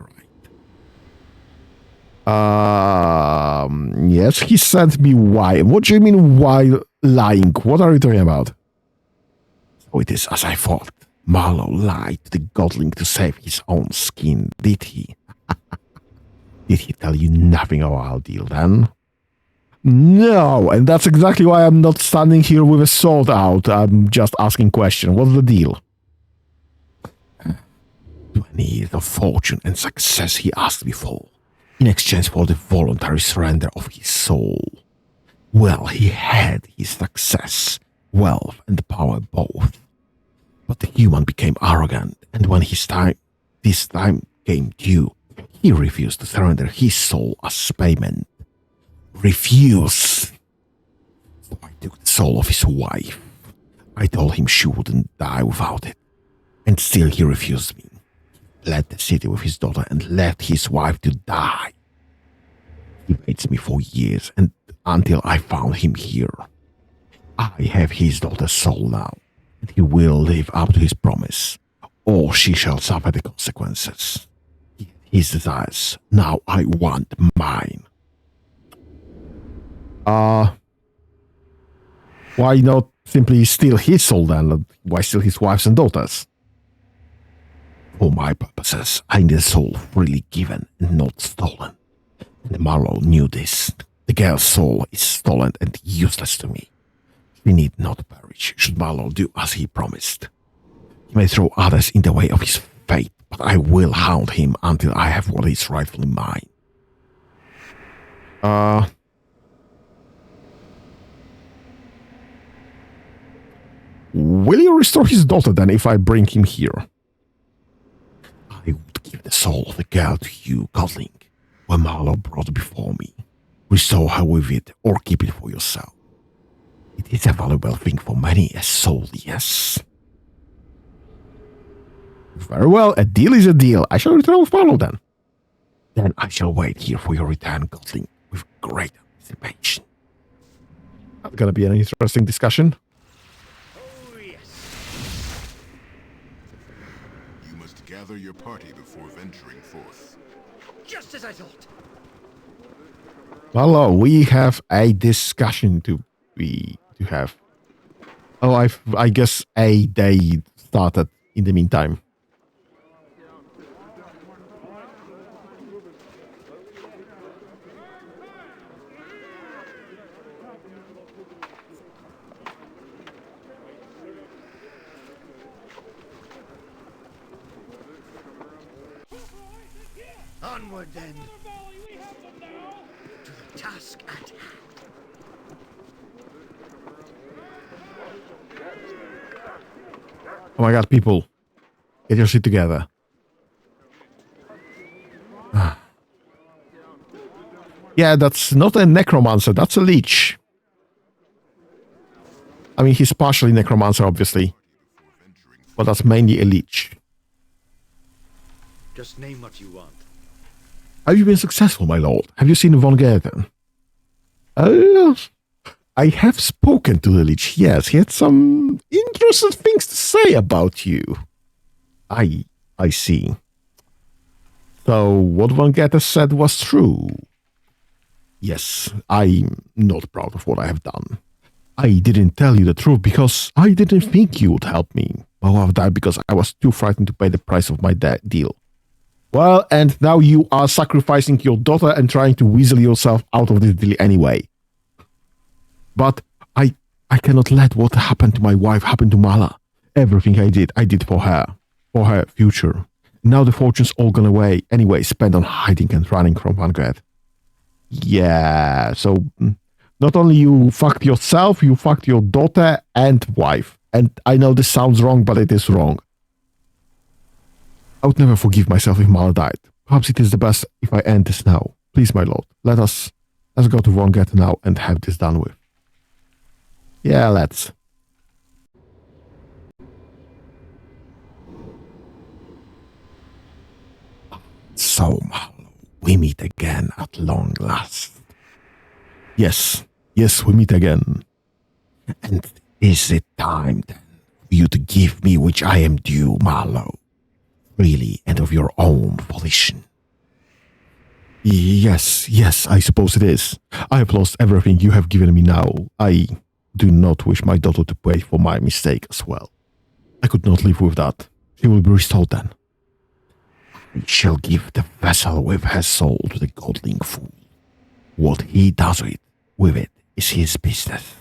right? Yes, he sent me. Why? What do you mean, why lying? What are you talking about? So it is as I thought. Marlowe lied to the godling to save his own skin, did he? Did he tell you nothing of our deal then? No, and that's exactly why I'm not standing here with a sword out. I'm just asking questions. What's the deal? 20 years of fortune and success he asked me for, in exchange for the voluntary surrender of his soul. Well, he had his success, wealth and power both. But the human became arrogant, and when this time came due, he refused to surrender his soul as payment. Refused. So I took the soul of his wife. I told him she wouldn't die without it, and still he refused me. Led the city with his daughter and left his wife to die. He waits me for years, and until I found him here. I have his daughter's soul now. He will live up to his promise, or she shall suffer the consequences. His desires, now I want mine. Why not simply steal his soul then? Why steal his wives and daughters? For my purposes, I need a soul freely given and not stolen. And Marlowe knew this. The girl's soul is stolen and useless to me. We need not perish, should Marlowe do as he promised. He may throw others in the way of his fate, but I will hound him until I have what is rightfully mine. Will you restore his daughter then if I bring him here? I would give the soul of the girl to you, Godling, when Marlowe brought before me. Restore her with it, or keep it for yourself. It is a valuable thing for many, a soul, yes. Very well, a deal is a deal. I shall return with Marlowe then. Then I shall wait here for your return, Godling, with great anticipation. That's gonna be an interesting discussion. Oh, yes. You must gather your party before venturing forth. Just as I thought. Hello, we have a discussion to have. Oh, I guess a day started in the meantime. Onward then. To the task at hand. Oh my god, people. Get your shit together. Yeah, that's not a necromancer, that's a leech. I mean, he's partially necromancer, obviously. But that's mainly a leech. Just name what you want. Have you been successful, my lord? Have you seen Von Gerten? I have spoken to the Lich, yes. He had some interesting things to say about you. I see. So, what Von Gerten said was true. Yes, I'm not proud of what I have done. I didn't tell you the truth because I didn't think you would help me. My wife died because I was too frightened to pay the price of my deal. Well, and now you are sacrificing your daughter and trying to weasel yourself out of this deal anyway. But I cannot let what happened to my wife happen to Mala. Everything I did for her future. Now the fortune's all gone away anyway, spent on hiding and running from Vanguard. Yeah, so not only you fucked yourself, you fucked your daughter and wife. And I know this sounds wrong, but it is wrong. I would never forgive myself if Mala died. Perhaps it is the best if I end this now. Please, my lord, let's go to Vanguard now and have this done with. Yeah, let's. So, Marlowe, we meet again at long last. Yes, we meet again. And is it time then for you to give me which I am due, Marlowe? Freely and of your own volition. Yes, I suppose it is. I have lost everything you have given me now. I do not wish my daughter to pay for my mistake as well. I could not live with that. She will be restored then. I shall give the vessel with her soul to the godling fool. What he does with it is his business.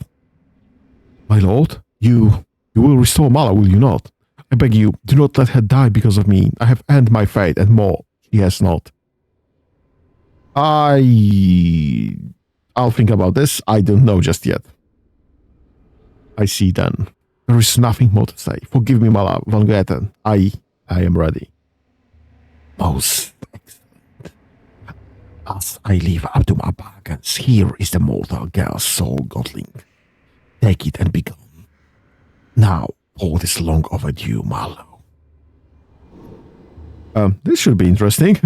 My lord, you will restore Mala, will you not? I beg you, do not let her die because of me. I have earned my fate and more. She has not. I'll think about this. I don't know just yet. I see then. There is nothing more to say. Forgive me, Mala von Goethen. I am ready. Most excellent. As I live up to my bargains, here is the mortal girl's soul, godling. Take it and be gone. Now, all is long overdue, Marlowe. This should be interesting.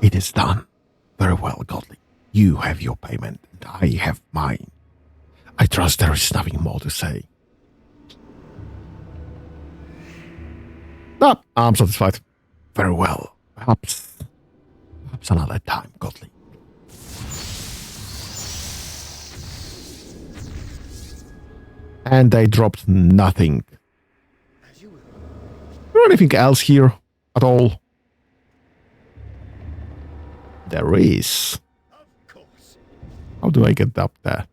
It is done. Very well, godling. You have your payment, and I have mine. I trust there is nothing more to say. No, I'm satisfied. Very well. Perhaps another time, godling. And they dropped nothing. Is there anything else here at all? There is. Of course. How do I get up there?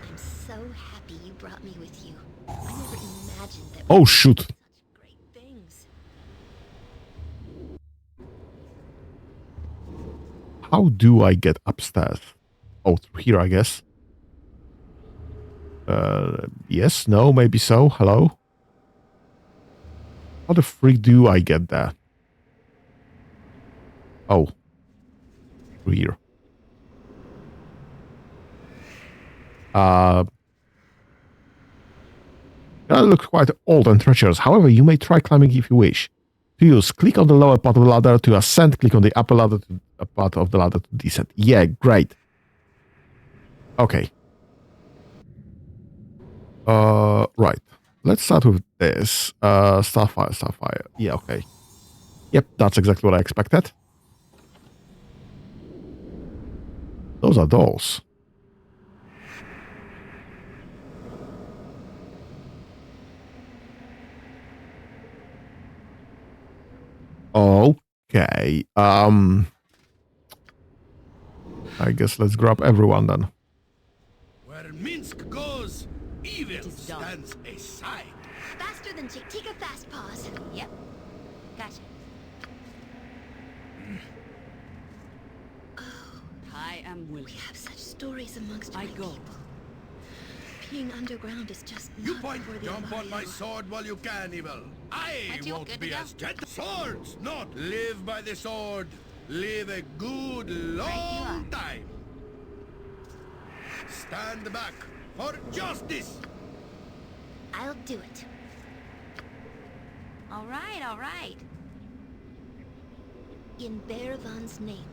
I'm so happy you brought me with you. I never imagined that. Oh, shoot. Such great things. How do I get upstairs? Oh, through here, I guess. Yes, no, maybe so. Hello? How the freak do I get there? Oh. Through here. That looks quite old and treacherous. However, you may try climbing if you wish. To use, click on the lower part of the ladder to ascend, click on the upper ladder to a part of the ladder to descend. Yeah, great. Okay. Right. Let's start with this. Starfire. Yeah, okay. Yep, that's exactly what I expected. Those are doors. Okay. I guess let's grab everyone then. Where Minsk goes, evil stands aside. Faster than Chick-Tika Fast Paws. Yep. Gotcha. I am willing. We have such stories amongst I my go. people. Being underground is just You not point, worthy jump of on my sword while you can, evil. I Aren't you won't good be to go? as gentle. Swords, not live by the sword. Live a good long time. Stand back for justice. I'll do it. All right. In Bearvan's name.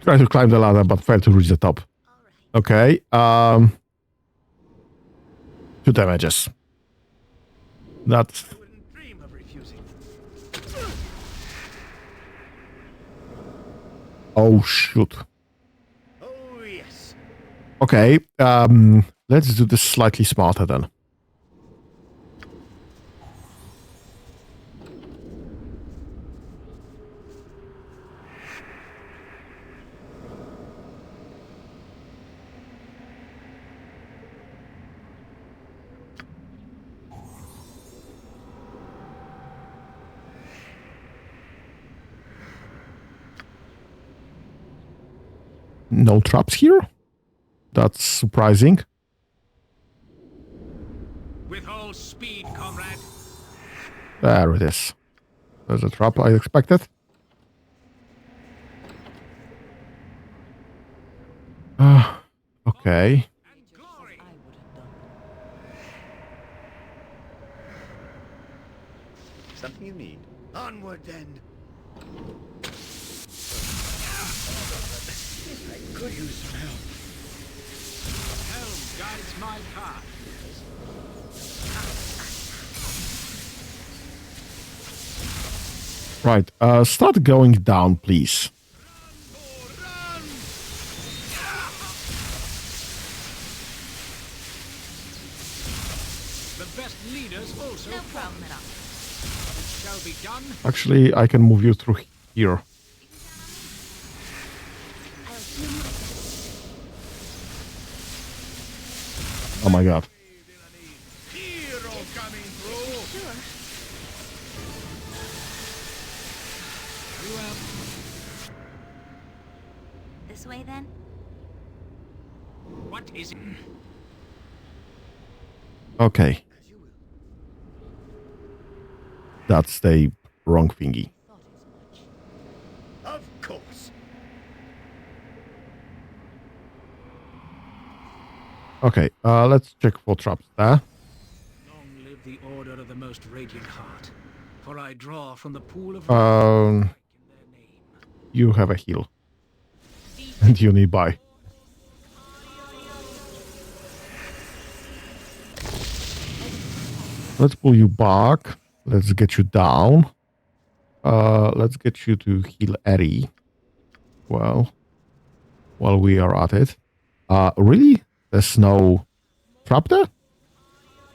Try to climb the ladder, but fail to reach the top. Okay. 2 damages. That's... Dream of refusing. Oh, shoot. Oh, yes. Okay, let's do this slightly smarter then. No traps here? That's surprising. With all speed, comrade. There it is. There's a trap I expected. Okay. Something you need. Onward, then. I could use some help. Helm guides my path. Right, start going down, please. The best leaders also no problem at all. It shall be done. Actually, I can move you through here. Oh my god. Hero coming through. Sure. This way, then? What is it? Okay. That's the wrong thingy. Of course. Okay, let's check for traps there. Long live the order of the most radiant heart, for I draw from the pool of You have a heal. And you need buy. Let's pull you back. Let's get you down. Let's get you to heal Eddie. Well, while we are at it. Really? There's no trap there?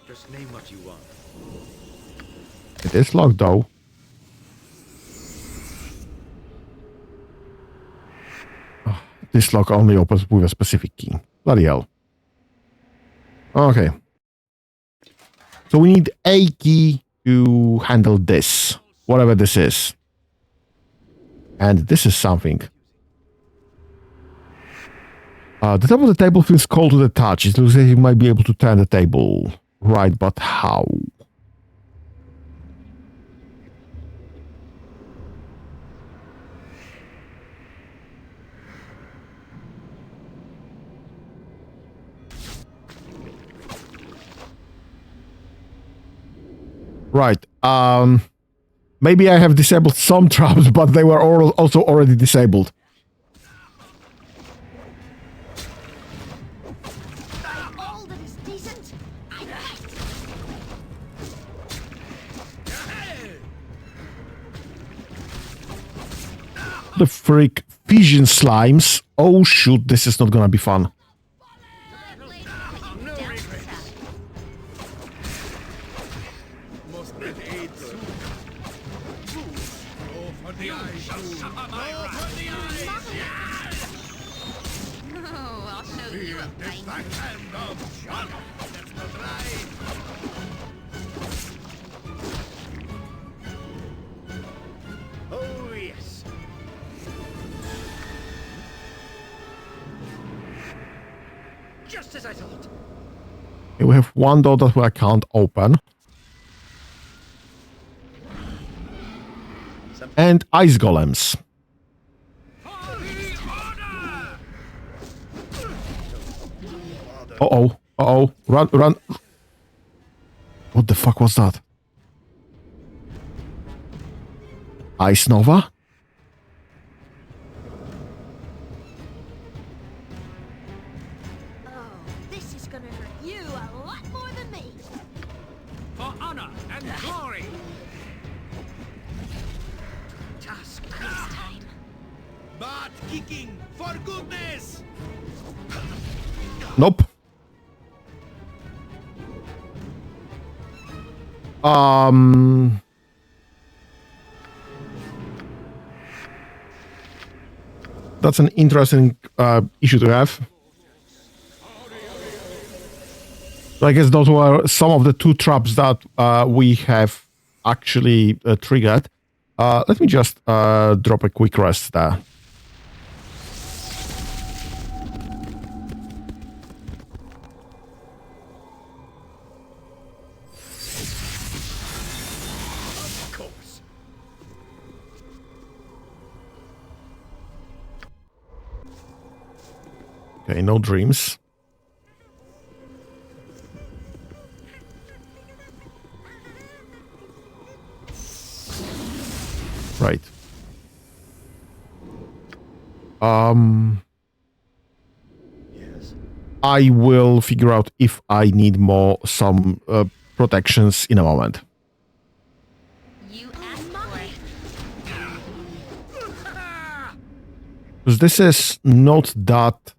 Just name what you want. It is locked though. This lock only opens with a specific key. Bloody hell. Okay. So we need a key to handle this. Whatever this is. And this is something. The top of the table feels cold to the touch. It looks like you might be able to turn the table. Right, but how? Right. Maybe I have disabled some traps, but they were also already disabled. All that is decent, I like. The freak fission slimes. Oh shoot, this is not gonna be fun. Oh, yes. Just as I thought. Okay, we have one door that I can't open. And ice golems. Uh-oh. Uh-oh. Run, run. What the fuck was that? Ice Nova? Oh, this is gonna hurt you a lot more than me. For honor and glory. Task this time. Butt kicking, for goodness! Nope. That's an interesting issue to have. So I guess those were some of the 2 traps that we have actually triggered. Let me just drop a quick rest there. Okay, no dreams. Right. Yes. I will figure out if I need some protections in a moment. You asked for it. Because this is not that...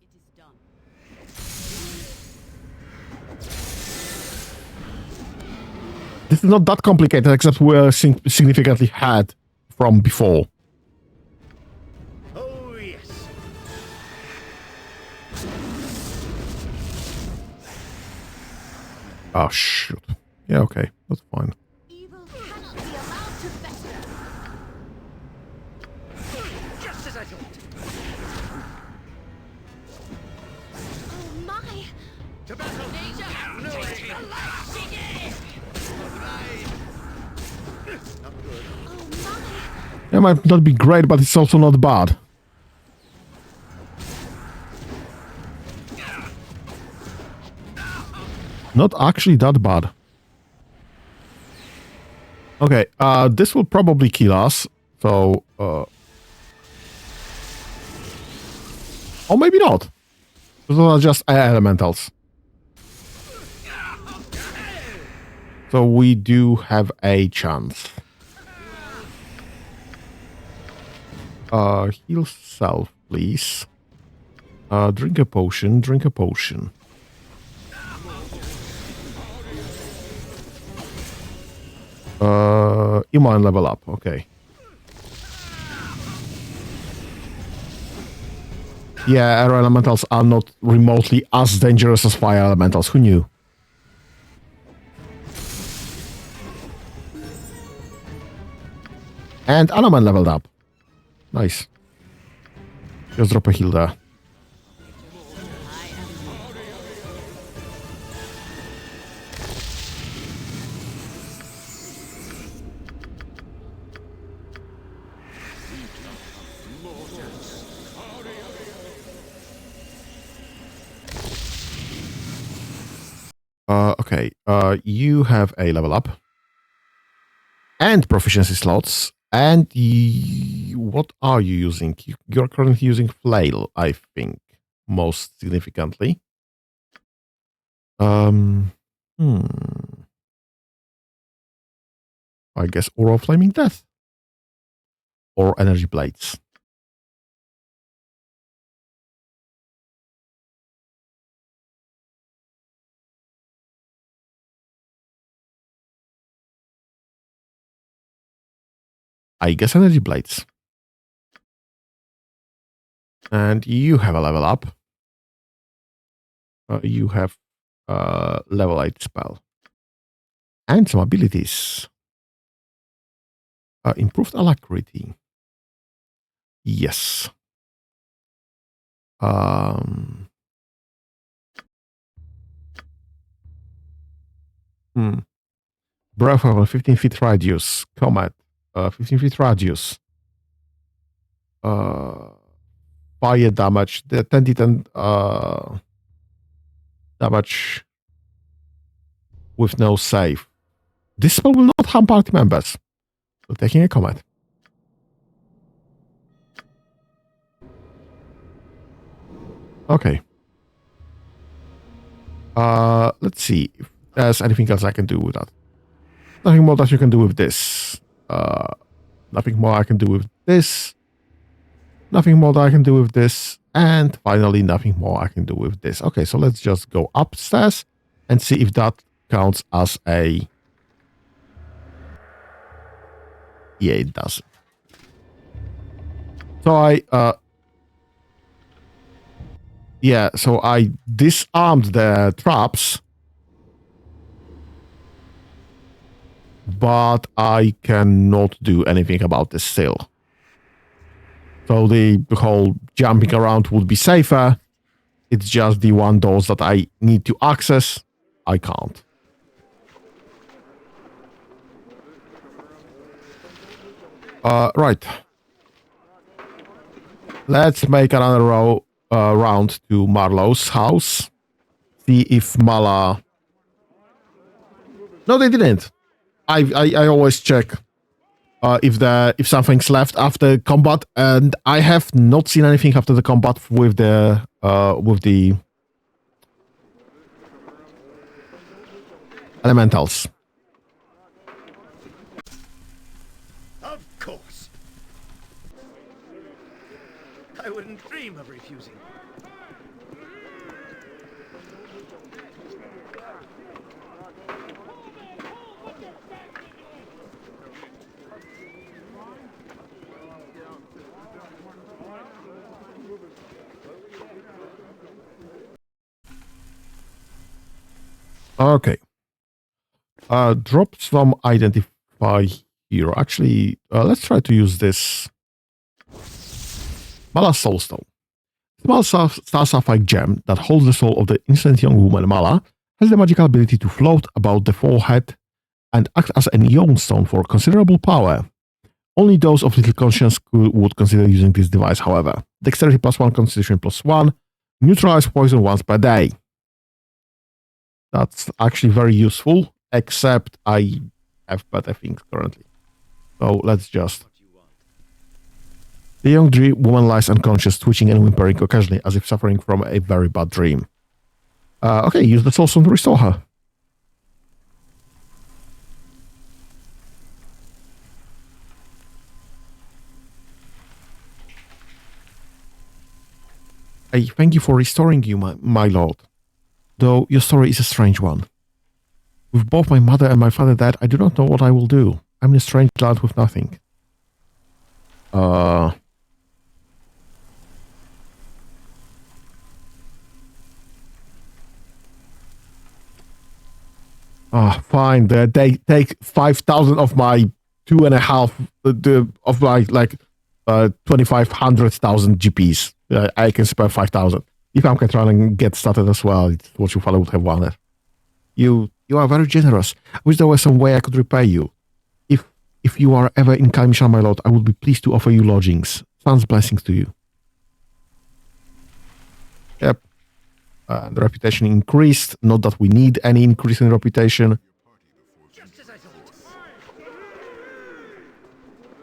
This is not that complicated, except we're significantly ahead from before. Oh, yes. Oh, shoot. Yeah, okay. That's fine. Evil cannot be allowed to fester. Just as I thought. Oh my! To battle. Danger! No way. Oh my! It might not be great, but it's also not bad. Not actually that bad. Okay, this will probably kill us. So, or maybe not. Those are just air elementals. So we do have a chance. Heal self, please. Drink a potion, drink a potion. You might level up, okay. Yeah, air elementals are not remotely as dangerous as fire elementals. Who knew? And Anoman leveled up. Nice. Just drop a heal there. Okay, you have a level up and proficiency slots. And what are you using? You're currently using flail, I think, most significantly. I guess Aura of Flaming Death or Energy Blades. I guess Energy Blades. And you have a level up. You have level 8 spell. And some abilities. Improved alacrity. Yes. Breath of a 15 feet radius. Comet. 15 feet radius. Fire damage. The 10d10 damage with no save. This spell will not harm party members. So taking a comet. Okay. Let's see if there's anything else I can do with that. Nothing more that you can do with this. Nothing more I can do with this. Nothing more that I can do with this. And finally, nothing more I can do with this. Okay, so let's just go upstairs and see if that counts as a... Yeah, it doesn't. So yeah, so I disarmed the traps, but I cannot do anything about this still. So the whole jumping around would be safer. It's just the one doors that I need to access. I can't. Right. Let's make another round to Marlowe's house. See if Mala... No, they didn't. I always check if something's left after combat, and I have not seen anything after the combat with the elementals. Of course. I wouldn't dream of refusing. Okay. Drop some identify here. Actually, let's try to use this Mala Soulstone. Small star sapphire gem that holds the soul of the innocent young woman Mala has the magical ability to float about the forehead and act as an ion stone for considerable power. Only those of little conscience would consider using this device, however. Dexterity +1, Constitution +1, neutralize poison once per day. That's actually very useful, except I have better things currently. So let's just... The young woman lies unconscious, twitching and whimpering occasionally as if suffering from a very bad dream. Okay, use the soulstone to restore her. I thank you for restoring you, my lord. Though your story is a strange one. With both my mother and my father dead, I do not know what I will do. I'm in a strange land with nothing. Fine. They take 5,000 of my 2.5 of my 2,500,000 GPs. I can spare 5,000. If I can try and get started as well, it's what your father would have wanted. You are very generous. I wish there was some way I could repay you. If you are ever in Kaimishan, my lord, I would be pleased to offer you lodgings. Sans blessings to you. Yep. The reputation increased. Not that we need any increase in reputation.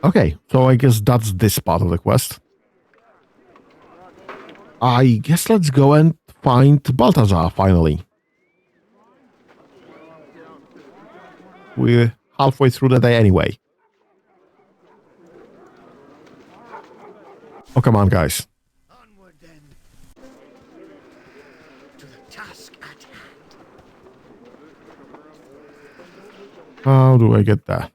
Okay, so I guess that's this part of the quest. I guess let's go and find Balthazar, finally. We're halfway through the day anyway. Oh, come on, guys. Onward then. To the task at hand. How do I get there?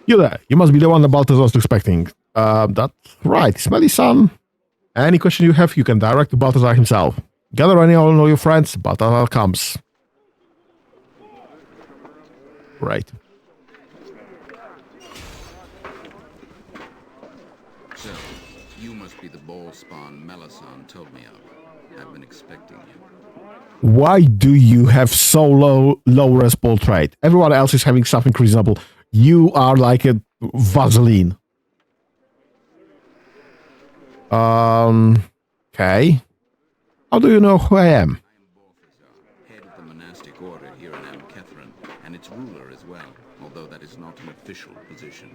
You there. You must be the one that Balthazar was expecting. That's right. Smelly son. Any question you have, you can direct to Balthazar himself. Gather any or all your friends. Balthazar comes. Right. So, you must be the ball spawn Melisande told me of. I've been expecting you. Why do you have so low respawn rate? Everyone else is having something reasonable. You are like a Vaseline. Okay. How do you know who I am? I am Balthazar, head of the monastic order here in Amkethrin, and its ruler as well, although that is not an official position.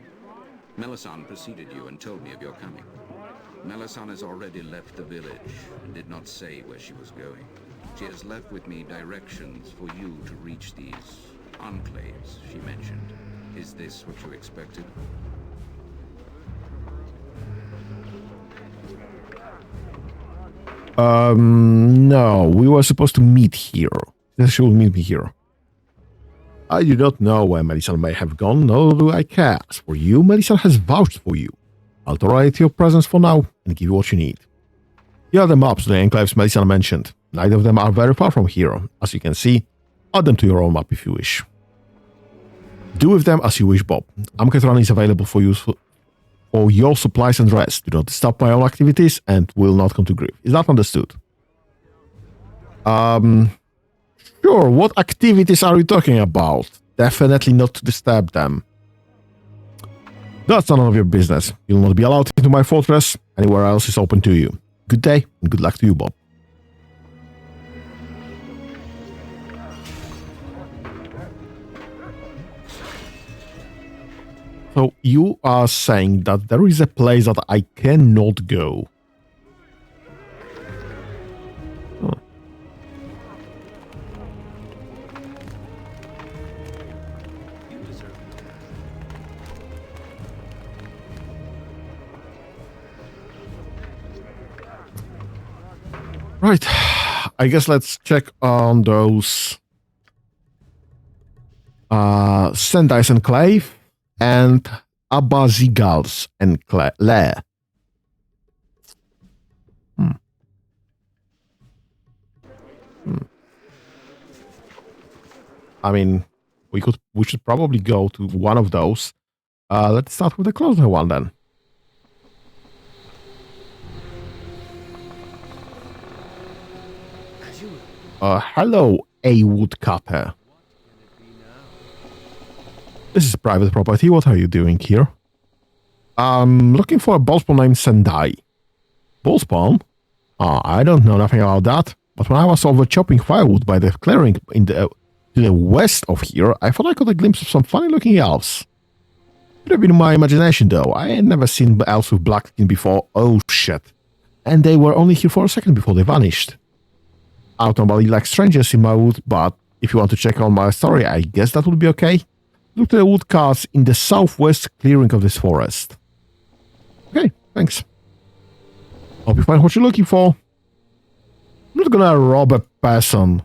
Melisande preceded you and told me of your coming. Melisande has already left the village and did not say where she was going. She has left with me directions for you to reach these enclaves she mentioned. Is this what you expected? No, we were supposed to meet here. She will meet me here. I do not know where Melisande may have gone, nor do I care. As for you, Melisande has vouched for you. I'll tolerate your presence for now and give you what you need. Here are the maps to the enclaves Melisande mentioned. Neither of them are very far from here. As you can see, add them to your own map if you wish. Do with them as you wish, Bob. Amkethran is available for use for your supplies and rest. Do not disturb my own activities and will not come to grief. Is that understood? Sure, what activities are we talking about? Definitely not to disturb them. That's none of your business. You'll not be allowed into my fortress. Anywhere else is open to you. Good day and good luck to you, Bob. So you are saying that there is a place that I cannot go. Huh. Right. I guess let's check on those Sendai's Enclave and Abazigal's lair. I mean, we should probably go to one of those. Let's start with the closer one then. Hello, a woodcutter. This is private property. What are you doing here? I'm looking for a ballspawn named Sendai. Ballspawn? I don't know nothing about that. But when I was over chopping firewood by the clearing to the west of here, I thought I caught a glimpse of some funny-looking elves. Could have been my imagination, though. I had never seen elves with black skin before. Oh, shit. And they were only here for a second before they vanished. I don't normally like strangers in my wood, but if you want to check on my story, I guess that would be okay. Look to the woodcuts in the southwest clearing of this forest. Okay, thanks. Hope you find what you're looking for. I'm not gonna rob a person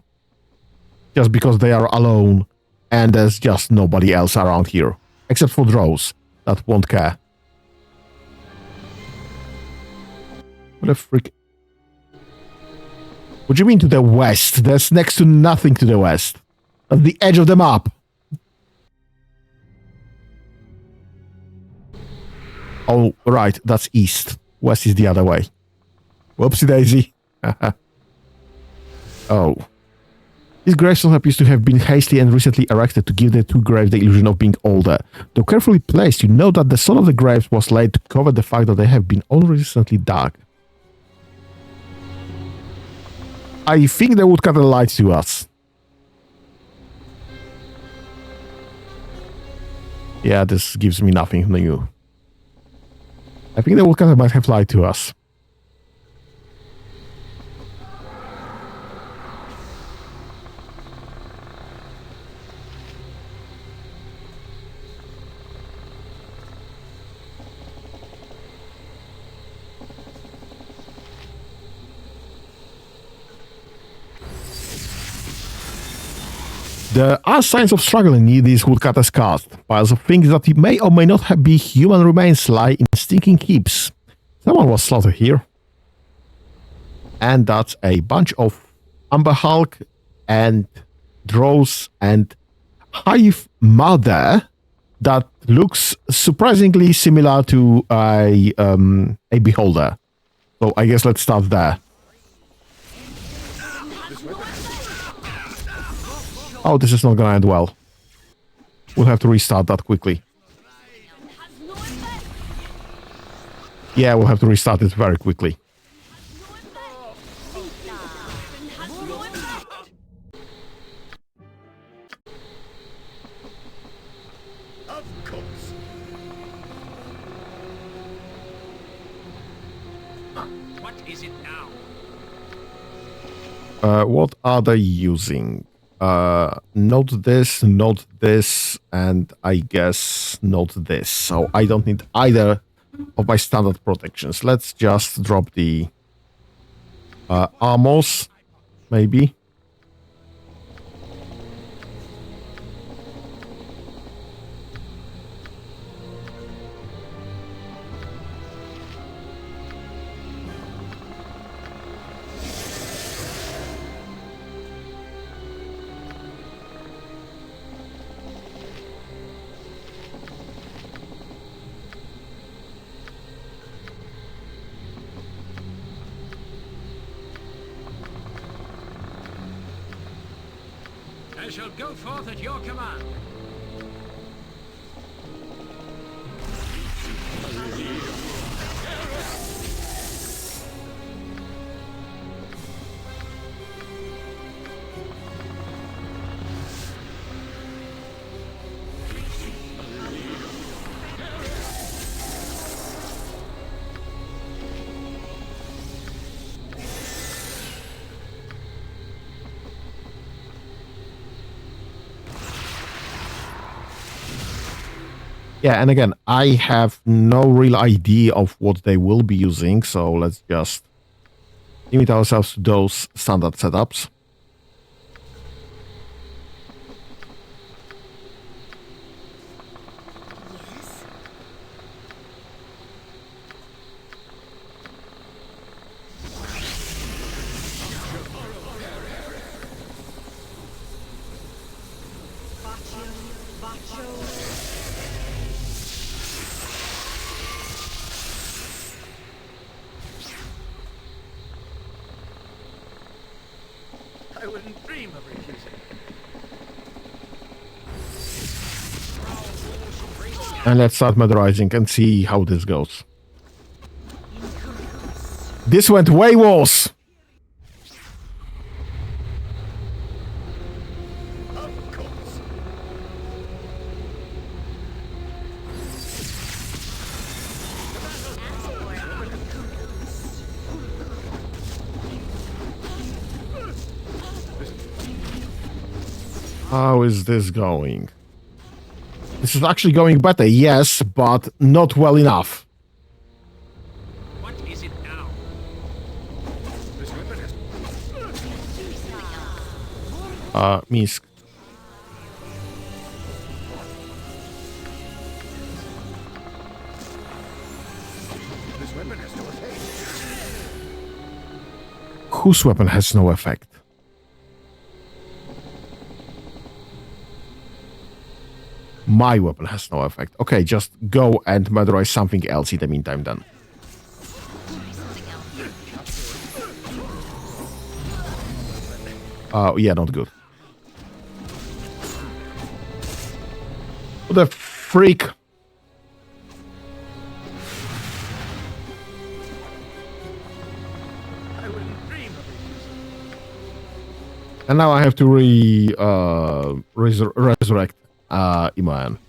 just because they are alone and there's just nobody else around here. Except for drows that won't care. What a freak. What do you mean to the west? There's next to nothing to the west. That's the edge of the map. Oh, right, that's east. West is the other way. Whoopsie daisy. Oh. These gravestones appears to have been hastily and recently erected to give the two graves the illusion of being older. Though carefully placed, you know that the stone of the graves was laid to cover the fact that they have been only recently dug. I think they would cut a light to us. Yeah, this gives me nothing new. I think the woodcutter might have lied to us. There are signs of struggle in these woodcutters' cast. Piles of things that may or may not be human remains lie in stinking heaps. Someone was slaughtered here. And that's a bunch of Amber Hulk and Drows and Hive Mother that looks surprisingly similar to a Beholder. So I guess let's start there. Oh, this is not gonna end well. We'll have to restart that quickly. Yeah, we'll have to restart it very quickly. Of course. What is it now? What are they using? Not this, and I guess not this. So I don't need either of my standard protections. Let's just drop the armors, maybe. I shall go forth at your command. Yeah, and again, I have no real idea of what they will be using, so let's just limit ourselves to those standard setups. I wouldn't dream of refusing. And let's start meteorizing and see how this goes. This went way worse! How is this going? This is actually going better, yes, but not well enough. What is it now? Minsk. Whose weapon has no effect? My weapon has no effect. Okay, just go and murderize something else in the meantime then. Yeah, not good. What the freak? And now I have to resurrect Iman.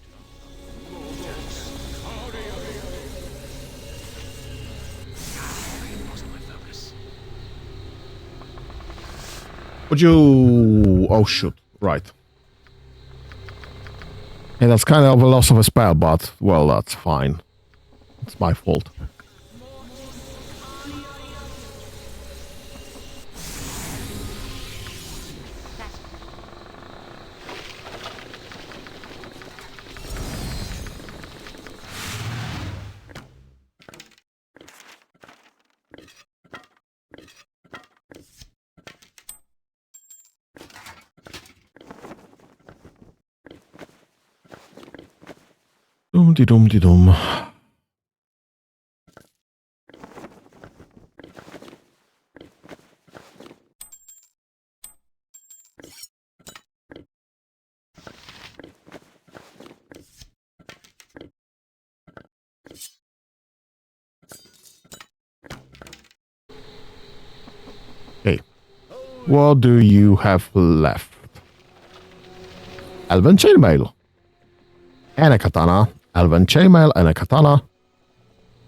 Would you... Oh, shoot. Right. Yeah, that's kind of a loss of a spell, but, well, that's fine. It's my fault. Dum-de-dum-de-dum. Okay. What do you have left? Elven chainmail. And a katana. Elven chainmail and a katana.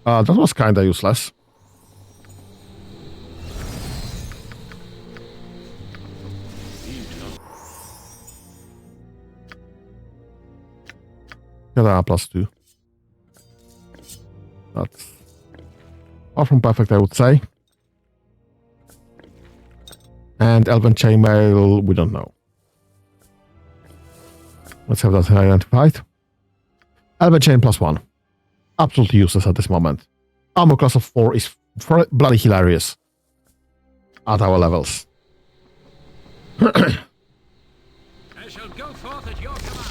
That was kinda useless. Get a +2. That's far from perfect, I would say. And Elven Chainmail, we don't know. Let's have that identified. Elven Chain +1. Absolutely useless at this moment. Armor class of 4 is bloody hilarious. At our levels. I shall go forth at your command.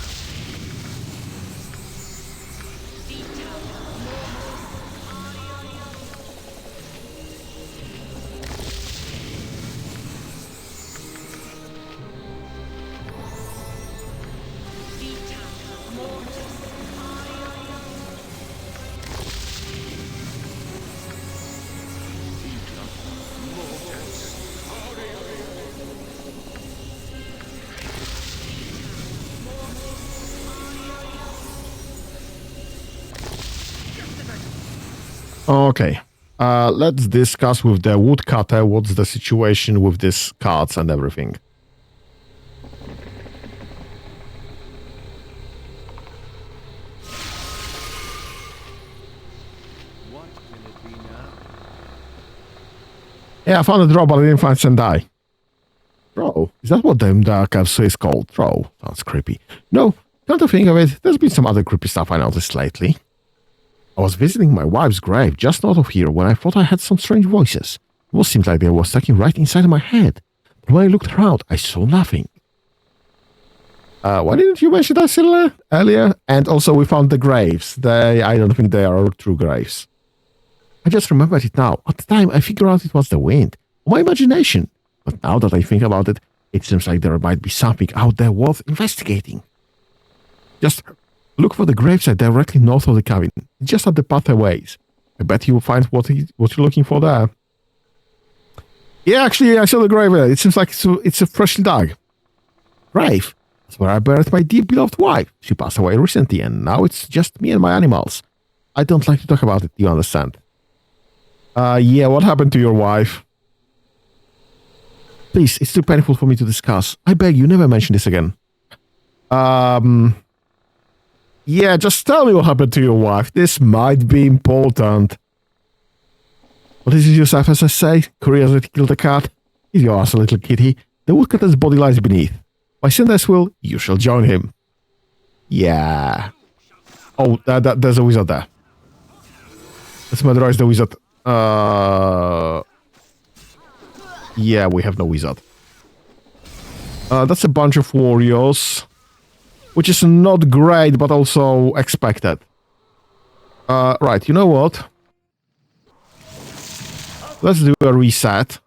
Okay. Let's discuss with the woodcutter what's the situation with these cards and everything. What can it be now? Yeah, I found a draw, but I didn't find Sendai. Draw? Is that what the dark elf is called? Draw. Sounds creepy. No, come to think of it, there's been some other creepy stuff I noticed lately. I was visiting my wife's grave just north of here when I thought I had some strange voices. It almost seemed like they were stuck right inside my head. But when I looked around, I saw nothing. Why didn't you mention that earlier? And also we found the graves. I don't think they are true graves. I just remembered it now. At the time, I figured out it was the wind. Or my imagination. But now that I think about it, it seems like there might be something out there worth investigating. Just look for the gravesite directly north of the cabin, just up the pathways. I bet you will find what you're looking for there. Yeah, actually, I saw the grave there. It seems like it's a freshly dug grave. That's where I buried my dear beloved wife. She passed away recently, and now it's just me and my animals. I don't like to talk about it, you understand? Yeah, what happened to your wife? Please, it's too painful for me to discuss. I beg you, never mention this again. Yeah, just tell me what happened to your wife. This might be important. What is it yourself, as I say? Curiosity killed the cat. He's your ass, little kitty. The woodcutter's body lies beneath. By Sendai's will, you shall join him. Yeah. Oh, there's a wizard there. Let's murderize the wizard. Yeah, we have no wizard. That's a bunch of warriors. Which is not great, but also expected. Right, you know what? Let's do a reset.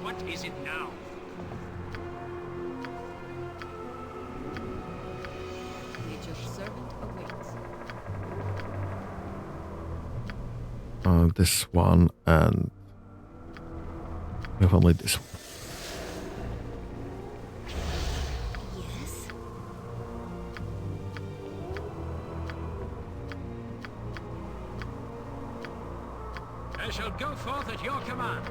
What is it now? Nature's servant awaits. This one, and we have only this one. I shall go forth at your command.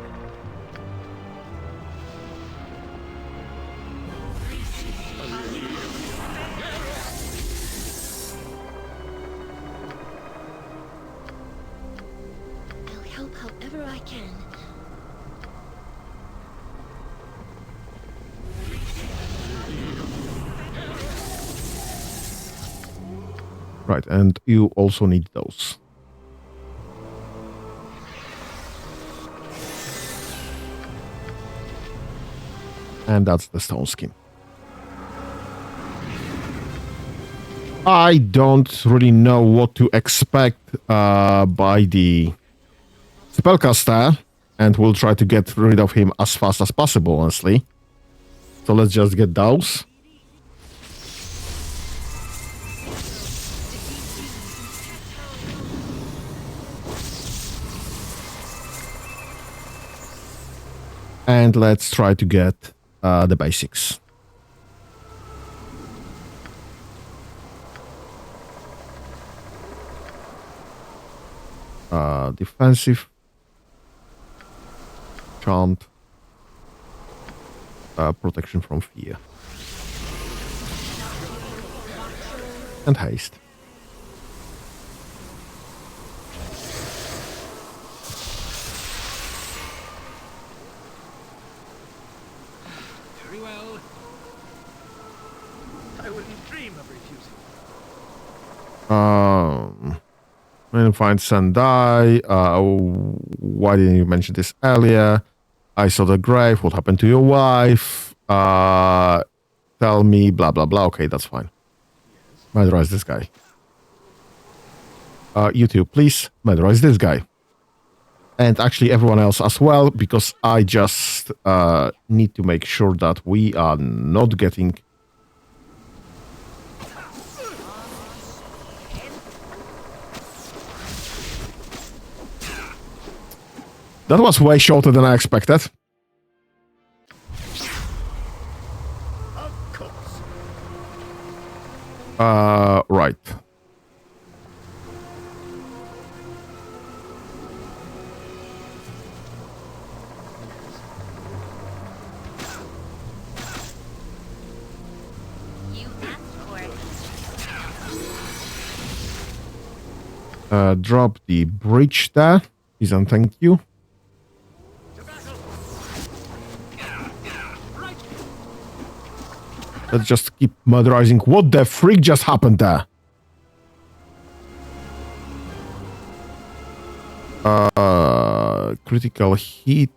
I'll help however I can. Right, and you also need those. And that's the stone skin. I don't really know what to expect by the spellcaster, and we'll try to get rid of him as fast as possible, honestly. So let's just get those. And let's try to get the basics. Defensive, chant, protection from fear. And haste. Very well. I wouldn't dream of refusing. And find Sendai. Why didn't you mention this earlier? I saw the grave. What happened to your wife? Tell me, blah, blah, blah. Okay, that's fine. Murderize this guy. You two, please murderize this guy. And actually everyone else as well, because I just need to make sure that we are not getting... That was way shorter than I expected. Right. You asked for it. Drop the bridge there. Please and thank you. Let's just keep murderizing. What the freak just happened there? Critical hit.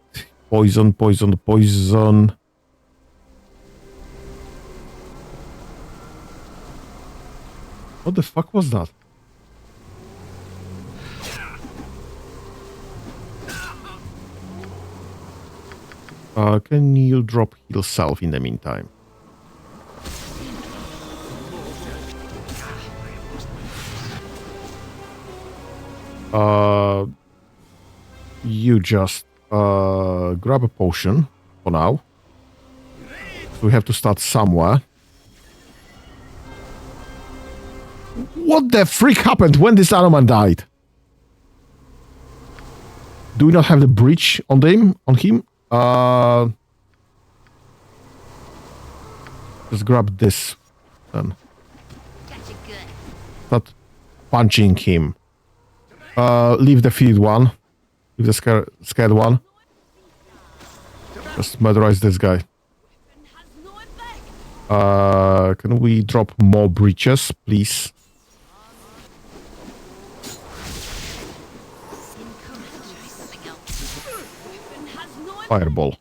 Poison, poison, poison. What the fuck was that? Can you drop heal self in the meantime? You just grab a potion for now. So we have to start somewhere. What the freak happened when this Anoman died? Do we not have the breach on him? Just grab this then. Start punching him. Leave the feed one. Leave the scared one. Just murderize this guy. Can we drop more breaches, please? Fireball.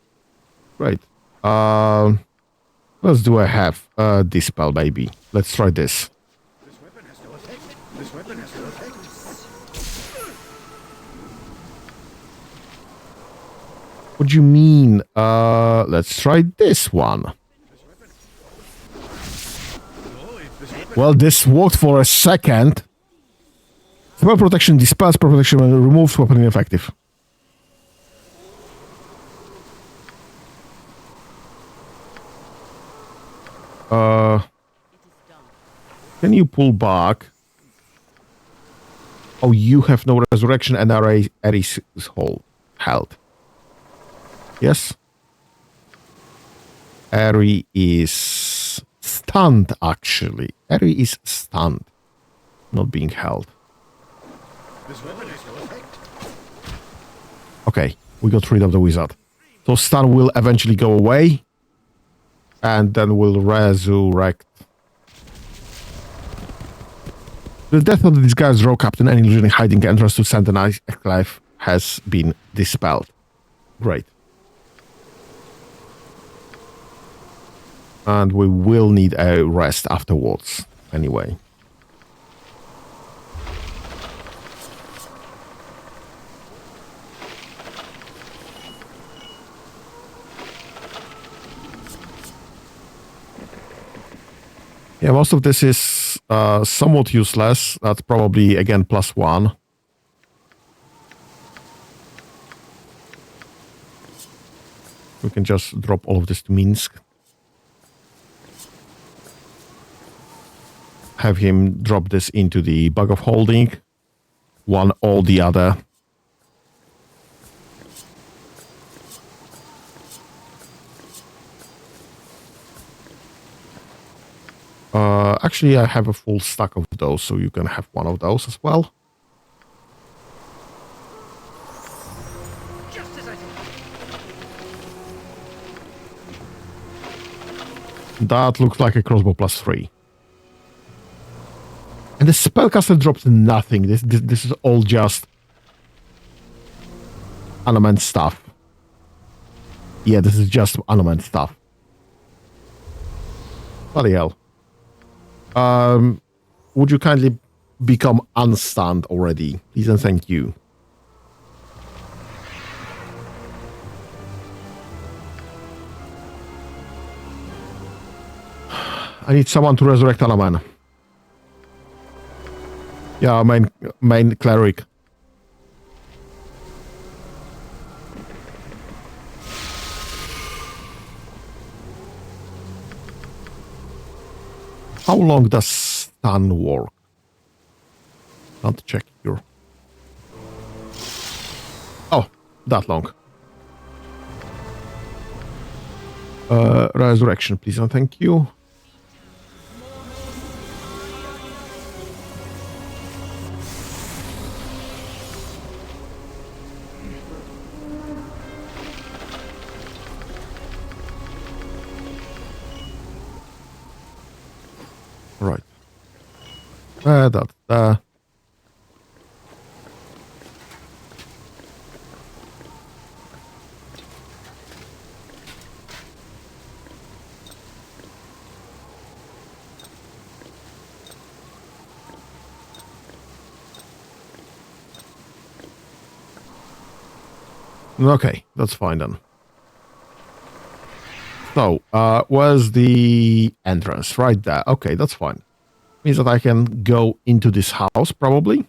Great. What else do I have? Dispel, baby. Let's try this. What do you mean? Let's try this one. Well, this worked for a second. Spell protection dispels, spell protection removes, weapon ineffective. Can you pull back? Oh, you have no resurrection and Ares is held. Yes? Ari is stunned, actually. Ari is stunned, not being held. Okay, we got rid of the wizard. So stun will eventually go away. And then we'll resurrect. The death of the disguised rogue captain and illusioning hiding entrance to Sendai's enclave has been dispelled. Great. And we will need a rest afterwards, anyway. Yeah, most of this is somewhat useless. That's probably, again, +1. We can just drop all of this to Minsk. Have him drop this into the bag of holding. One or the other. Actually, I have a full stack of those, so you can have one of those as well. Just as I thought. That looks like a crossbow +3. And the spellcaster drops nothing. This is all just Anoman stuff. Yeah, this is just Anoman stuff. Bloody hell. Would you kindly become unstunned already? Please and thank you. I need someone to resurrect Anoman. Yeah, main cleric. How long does stun work? Can't check here. Oh, that long. Resurrection, please and thank you. Right. Okay, that's fine then. So, where's the entrance? Right there. Okay, that's fine. Means that I can go into this house, probably.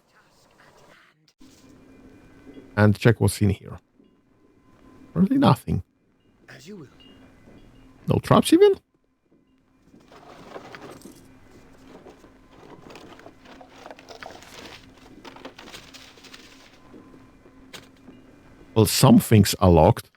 And check what's in here. Probably nothing. As you will. No traps even? Well, some things are locked.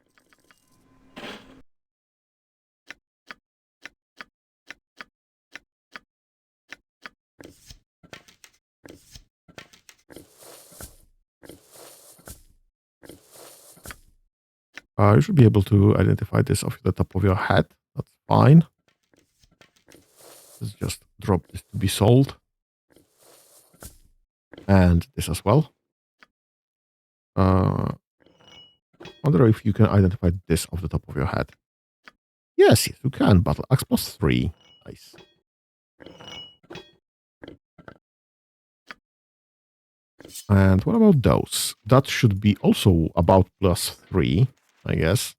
You should be able to identify this off the top of your head. That's fine. Let's just drop this to be sold. And this as well. Wonder if you can identify this off the top of your head. Yes, yes, you can. Battle Axe +3. Nice. And what about those? That should be also about +3, I guess.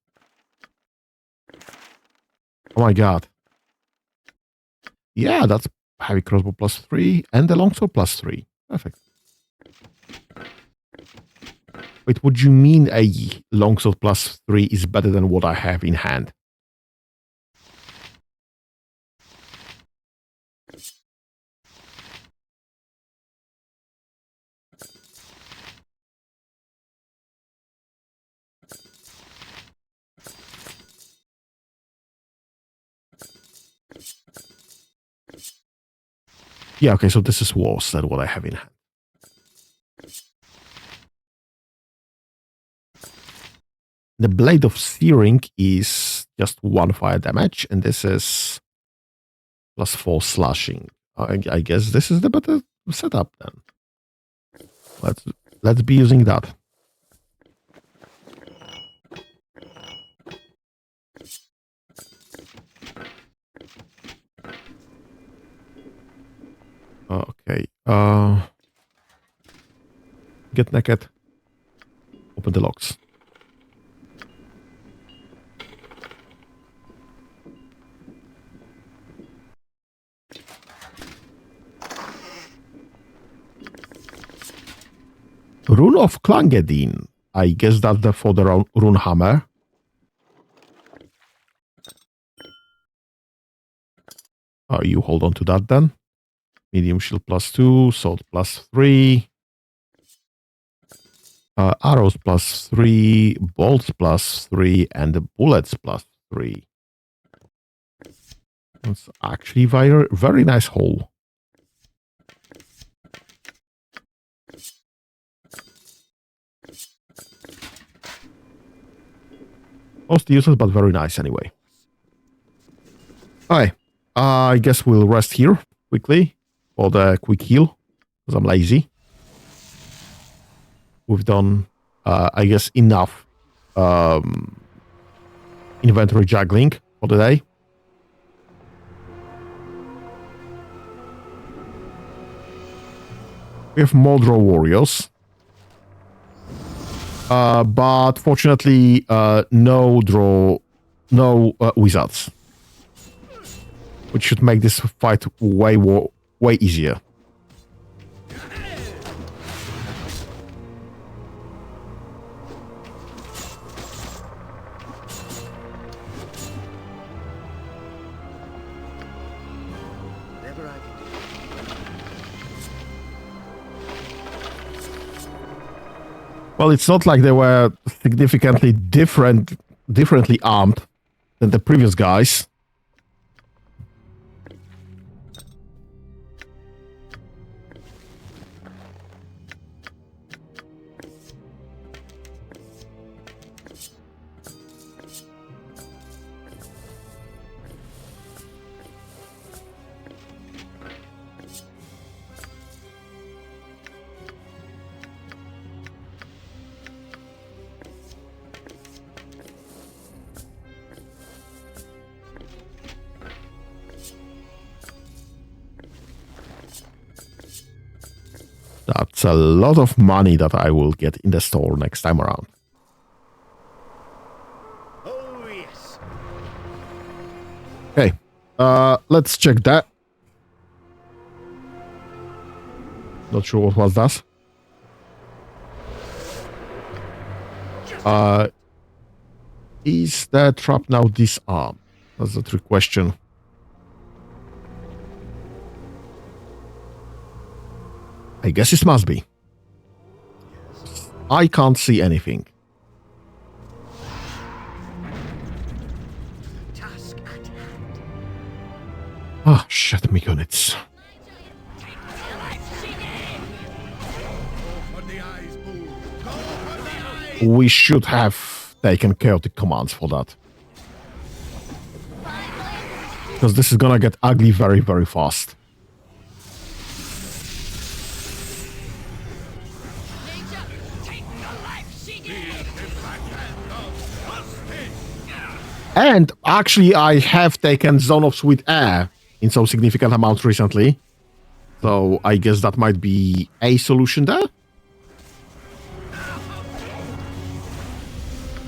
Oh my god. Yeah, that's heavy crossbow +3 and the longsword +3. Perfect. Wait, what do you mean a longsword +3 is better than what I have in hand? Yeah, okay, so this is worse than what I have in hand. The Blade of Searing is just 1 fire damage, and this is +4 slashing. I guess this is the better setup then. Let's be using that. Okay. Get naked. Open the locks. Rune of Klangedin. I guess that's for the rune hammer. You hold on to that then. Medium shield +2, sword +3. Arrows +3, bolts +3, and the bullets +3. It's actually very, very nice hole. Most useless, but very nice anyway. Alright, I guess we'll rest here quickly for the quick heal, because I'm lazy. We've done, I guess, enough inventory juggling for the day. We have more draw warriors. But fortunately, no wizards. Which should make this fight way easier. Well, it's not like they were significantly differently armed than the previous guys. That's a lot of money that I will get in the store next time around. Oh, yes. Okay, let's check that. Not sure what was that. Is the trap now disarmed? That's the trick question. I guess it must be. I can't see anything. Ah, shit, me units. We should have taken chaotic commands for that. Because this is gonna get ugly very, very fast. And actually, I have taken Zone of Sweet Air in some significant amount recently. So I guess that might be a solution there.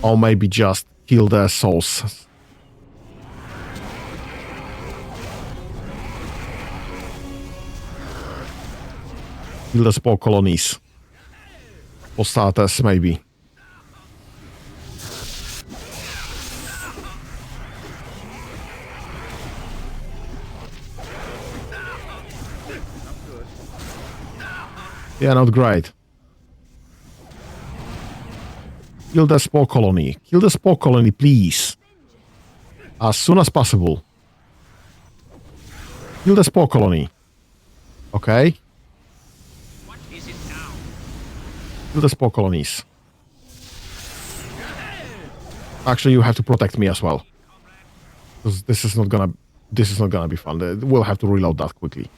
Or maybe just kill the souls. Kill the spore colonies. For starters, maybe. Yeah, not great. Kill the spore colony. Kill the spore colony, please. As soon as possible. Kill the spore colony. Okay. What is it now? Kill the spore colonies. Actually, you have to protect me as well. Because this is not gonna be fun. We'll have to reload that quickly.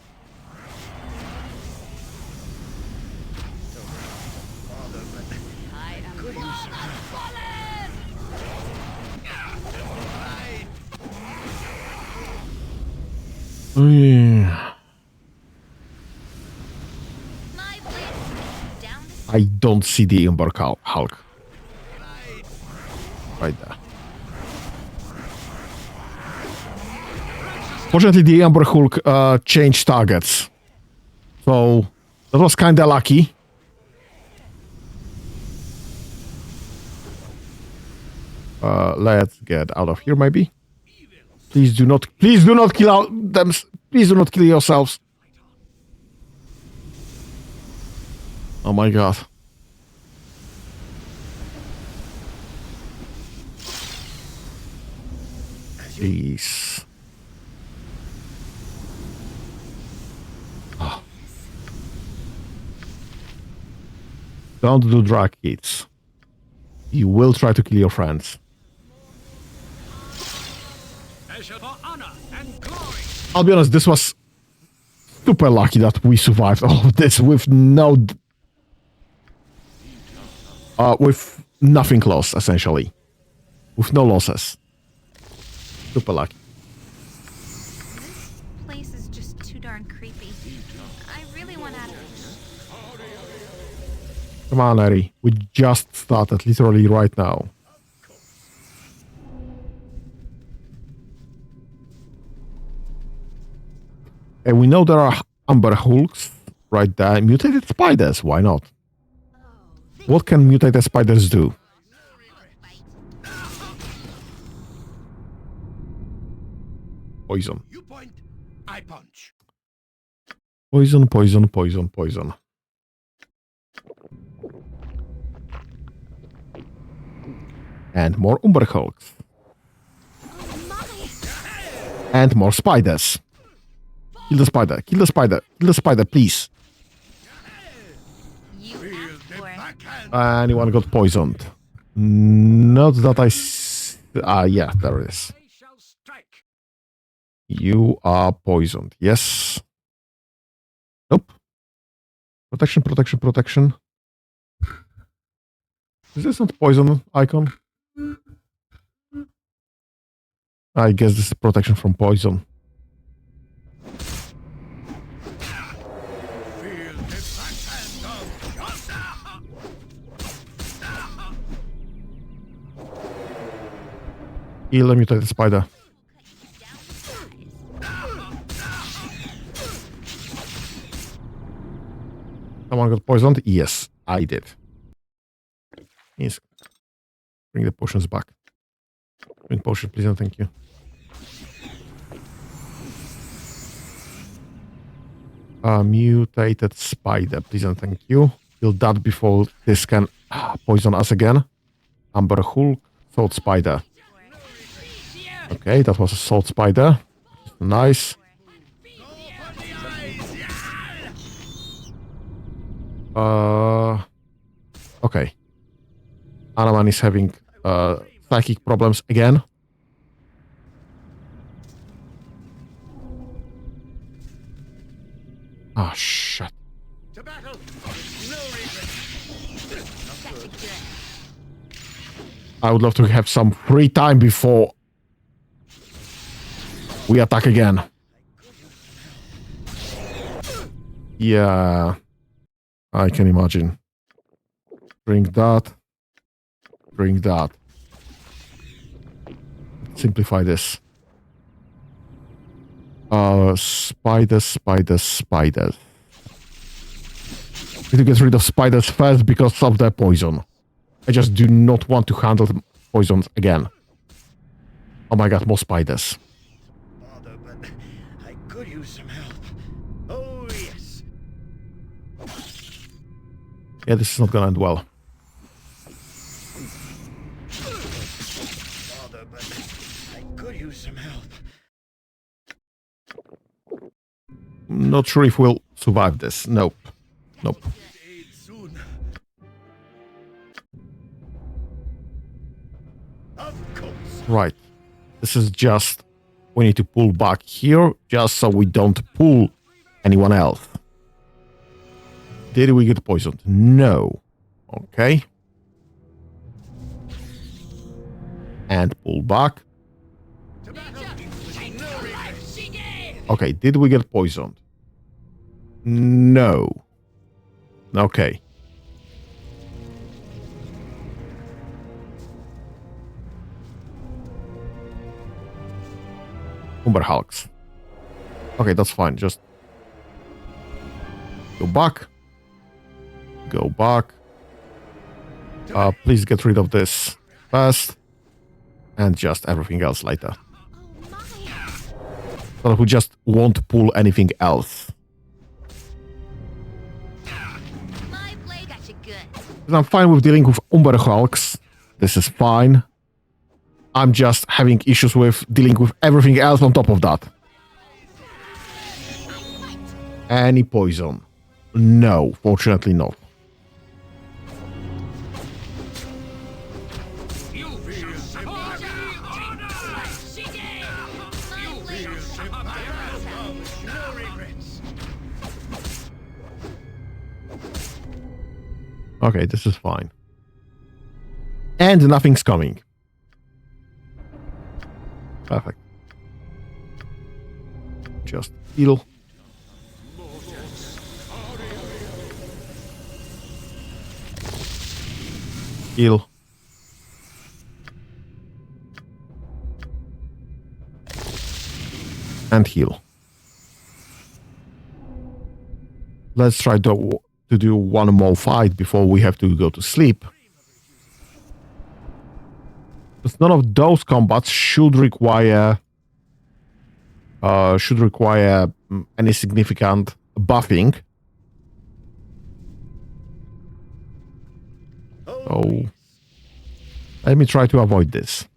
Oh, yeah. I don't see the Ember Hulk. Right there. Fortunately, the Ember Hulk changed targets. So, that was kinda lucky. Let's get out of here, maybe. Please do not kill them. Please do not kill yourselves. Oh my god. Jeez. Don't do drag hits. You will try to kill your friends. For honor and glory. I'll be honest, this was super lucky that we survived all of this with no... with nothing lost, essentially. With no losses. Super lucky. This place is just too darn creepy. I really want out of here. Come on, Eri. We just started, literally right now. And we know there are Amber Hulks right there. Mutated spiders, why not? What can mutated spiders do? Poison. You point, I punch. Poison, poison, poison, poison. And more Umber Hulks. And more spiders. Kill the spider, kill the spider, kill the spider, please. Anyone got poisoned? Not that I yeah, there it is. You are poisoned. Yes. Nope. Protection, protection, protection. Is this not poison icon? I guess this is protection from poison. Kill the mutated spider. Someone got poisoned? Yes, I did. Yes. Bring the potions back. Bring potion, please, and thank you. Mutated spider, please, and thank you. Kill that before this can poison us again. Amber Hulk, Salt Spider. Okay, that was a Salt Spider. Nice. Okay. Anaman is having psychic problems again. Ah, shit. I would love to have some free time before we attack again. Yeah, I can imagine. Bring that. Bring that. Simplify this. Spiders, spiders, spiders. Need to get rid of spiders first because of their poison. I just do not want to handle poisons again. Oh my god, more spiders. Bother, but I could use some help. Oh, yes. Yeah, this is not gonna end well. Bother, but I could use some help. Not sure if we'll survive this. Nope. Nope. Right. This is just... We need to pull back here, just so we don't pull anyone else. Did we get poisoned? No. Okay. And pull back. Okay, did we get poisoned? No. Okay. Umber Hulks. Okay, that's fine. Just go back. Go back. Please get rid of this first. And just everything else later. So that we just won't pull anything else. I'm fine with dealing with Umber Hulks. This is fine. I'm just having issues with dealing with everything else on top of that. Any poison? No, fortunately not. Okay, this is fine. And nothing's coming. Perfect. Just heal. Heal. And heal. Let's try to do one more fight before we have to go to sleep. But none of those combats should require any significant buffing. So let me try to avoid this.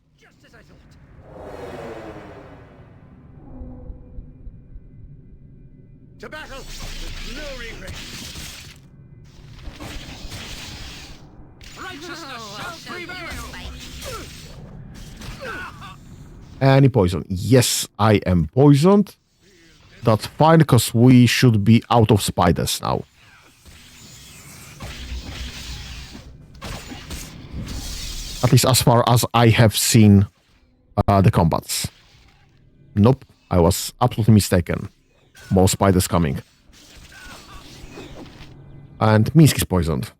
To battle with no regret. Righteousness shall prevail. Any poison? Yes, I am poisoned. That's fine, because we should be out of spiders now. At least as far as I have seen the combats. Nope, I was absolutely mistaken. More spiders coming. And Minsk is poisoned.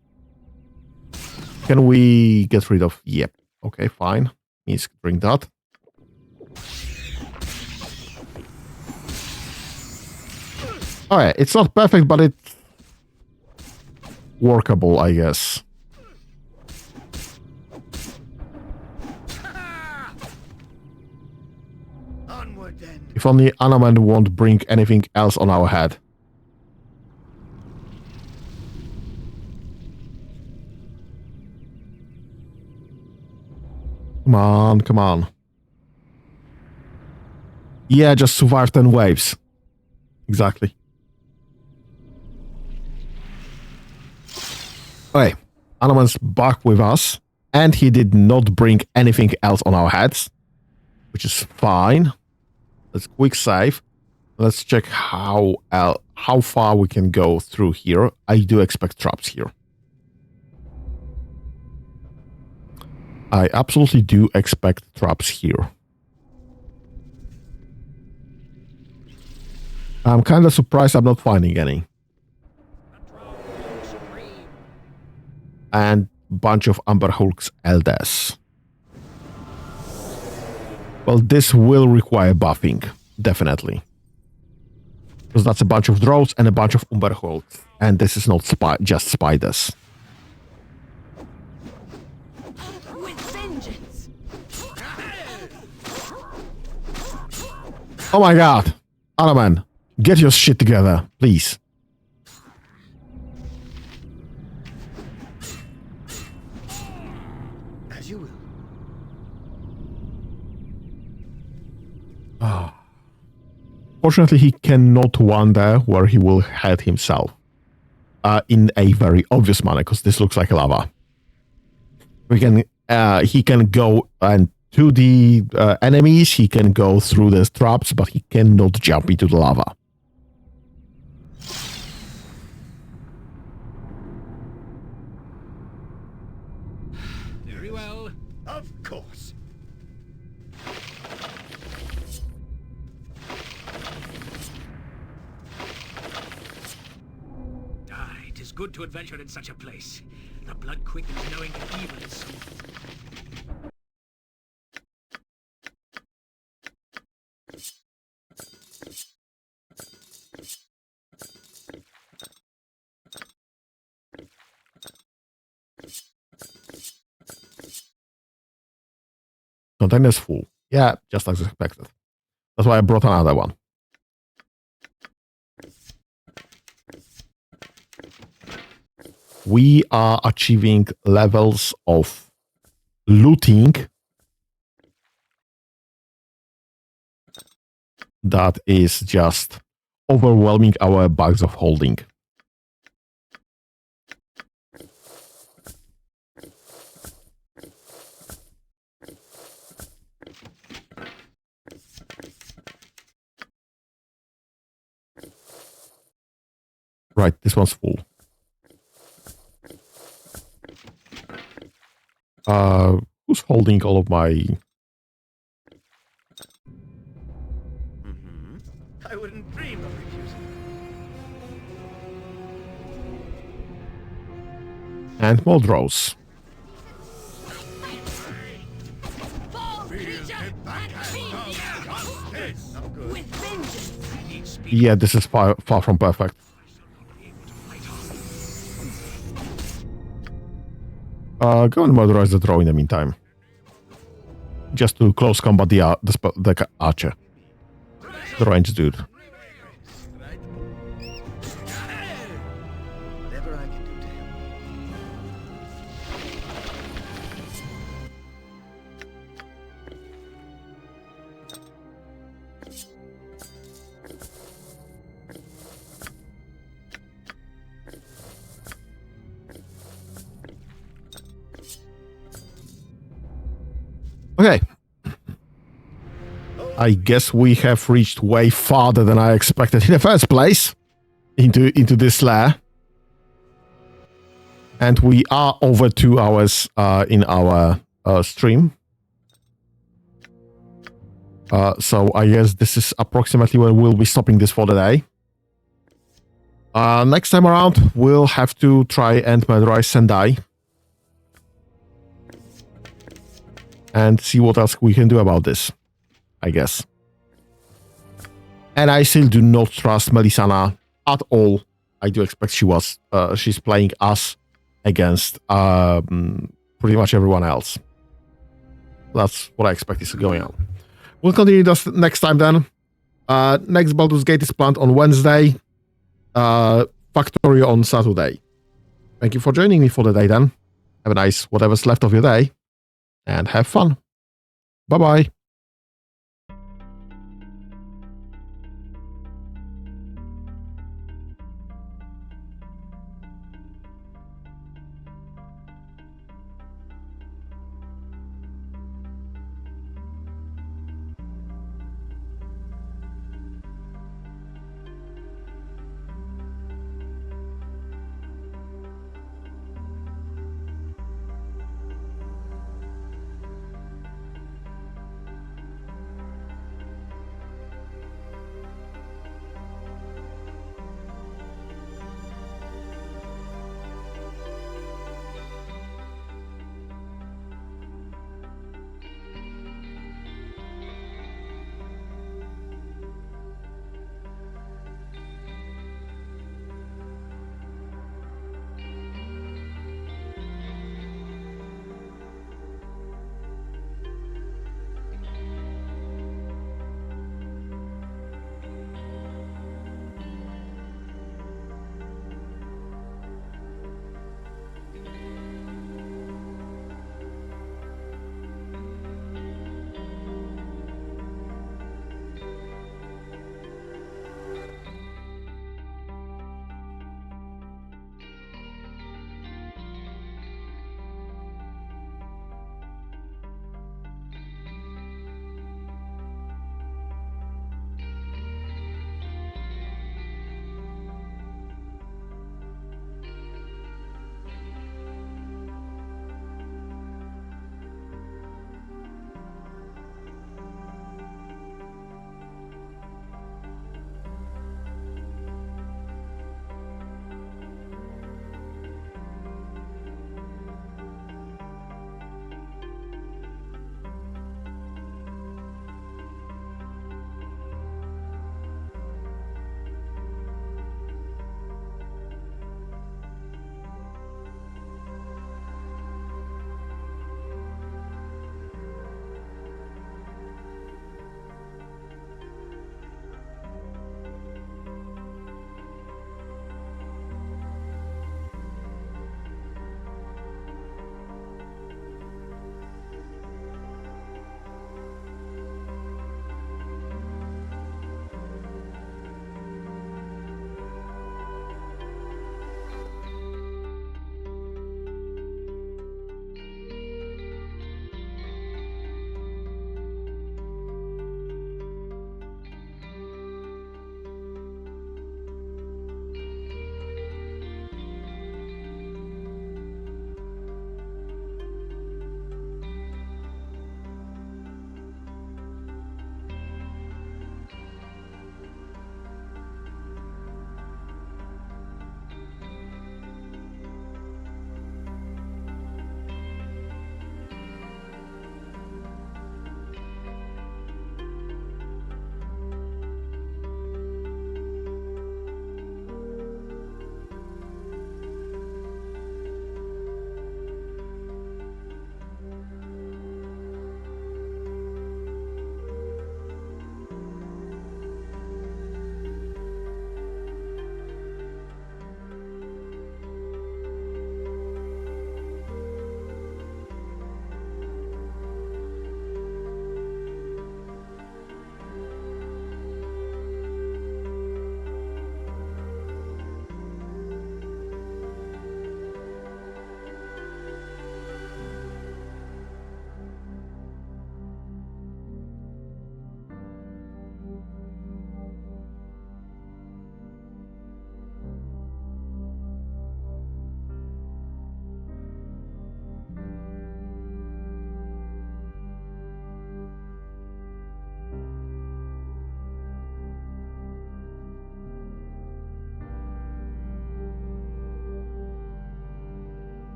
Can we get rid of... Yep. Okay, fine. Minsk, drink that. Alright, it's not perfect, but it's workable, I guess. Onward then. If only Anaman won't bring anything else on our head. Come on, come on. Yeah, just survive 10 waves. Exactly. Okay, Anaman's back with us, and he did not bring anything else on our heads, which is fine. Let's quick save. Let's check how far we can go through here. I do expect traps here. I absolutely do expect traps here. I'm kind of surprised I'm not finding any. And bunch of Amber Hulk's Elders. Well, this will require buffing, definitely. Because that's a bunch of drones and a bunch of Umber Hulks. And this is not just spiders. With vengeance. Oh my god! Anaman, get your shit together, please. As you will. Fortunately, he cannot wander where he will head himself. In a very obvious manner, because this looks like lava. He can go and to the enemies, he can go through the traps, but he cannot jump into the lava. Very well. Of course. It is good to adventure in such a place. The blood quickens knowing that evil is small. Container's full. Yeah, just as expected. That's why I brought another one. We are achieving levels of looting that is just overwhelming our bags of holding. Right, this one's full. Who's holding all of my... I wouldn't dream of refusing. And Muldrose. Yeah, this is far from perfect. Go and murderize the draw in the meantime. Just to close combat the archer. The ranged dude. Whatever I can do to help. Okay. I guess we have reached way farther than I expected in the first place into this lair. And we are over 2 hours in our stream. So I guess this is approximately where we'll be stopping this for the day. Next time around, we'll have to try and murderize Sendai. And see what else we can do about this, I guess. And I still do not trust Melisana at all. I do expect she's playing us against pretty much everyone else. That's what I expect is going on. We'll continue this next time then. Next Baldur's Gate is planned on Wednesday. Factory on Saturday. Thank you for joining me for the day then. Have a nice whatever's left of your day. And have fun. Bye-bye.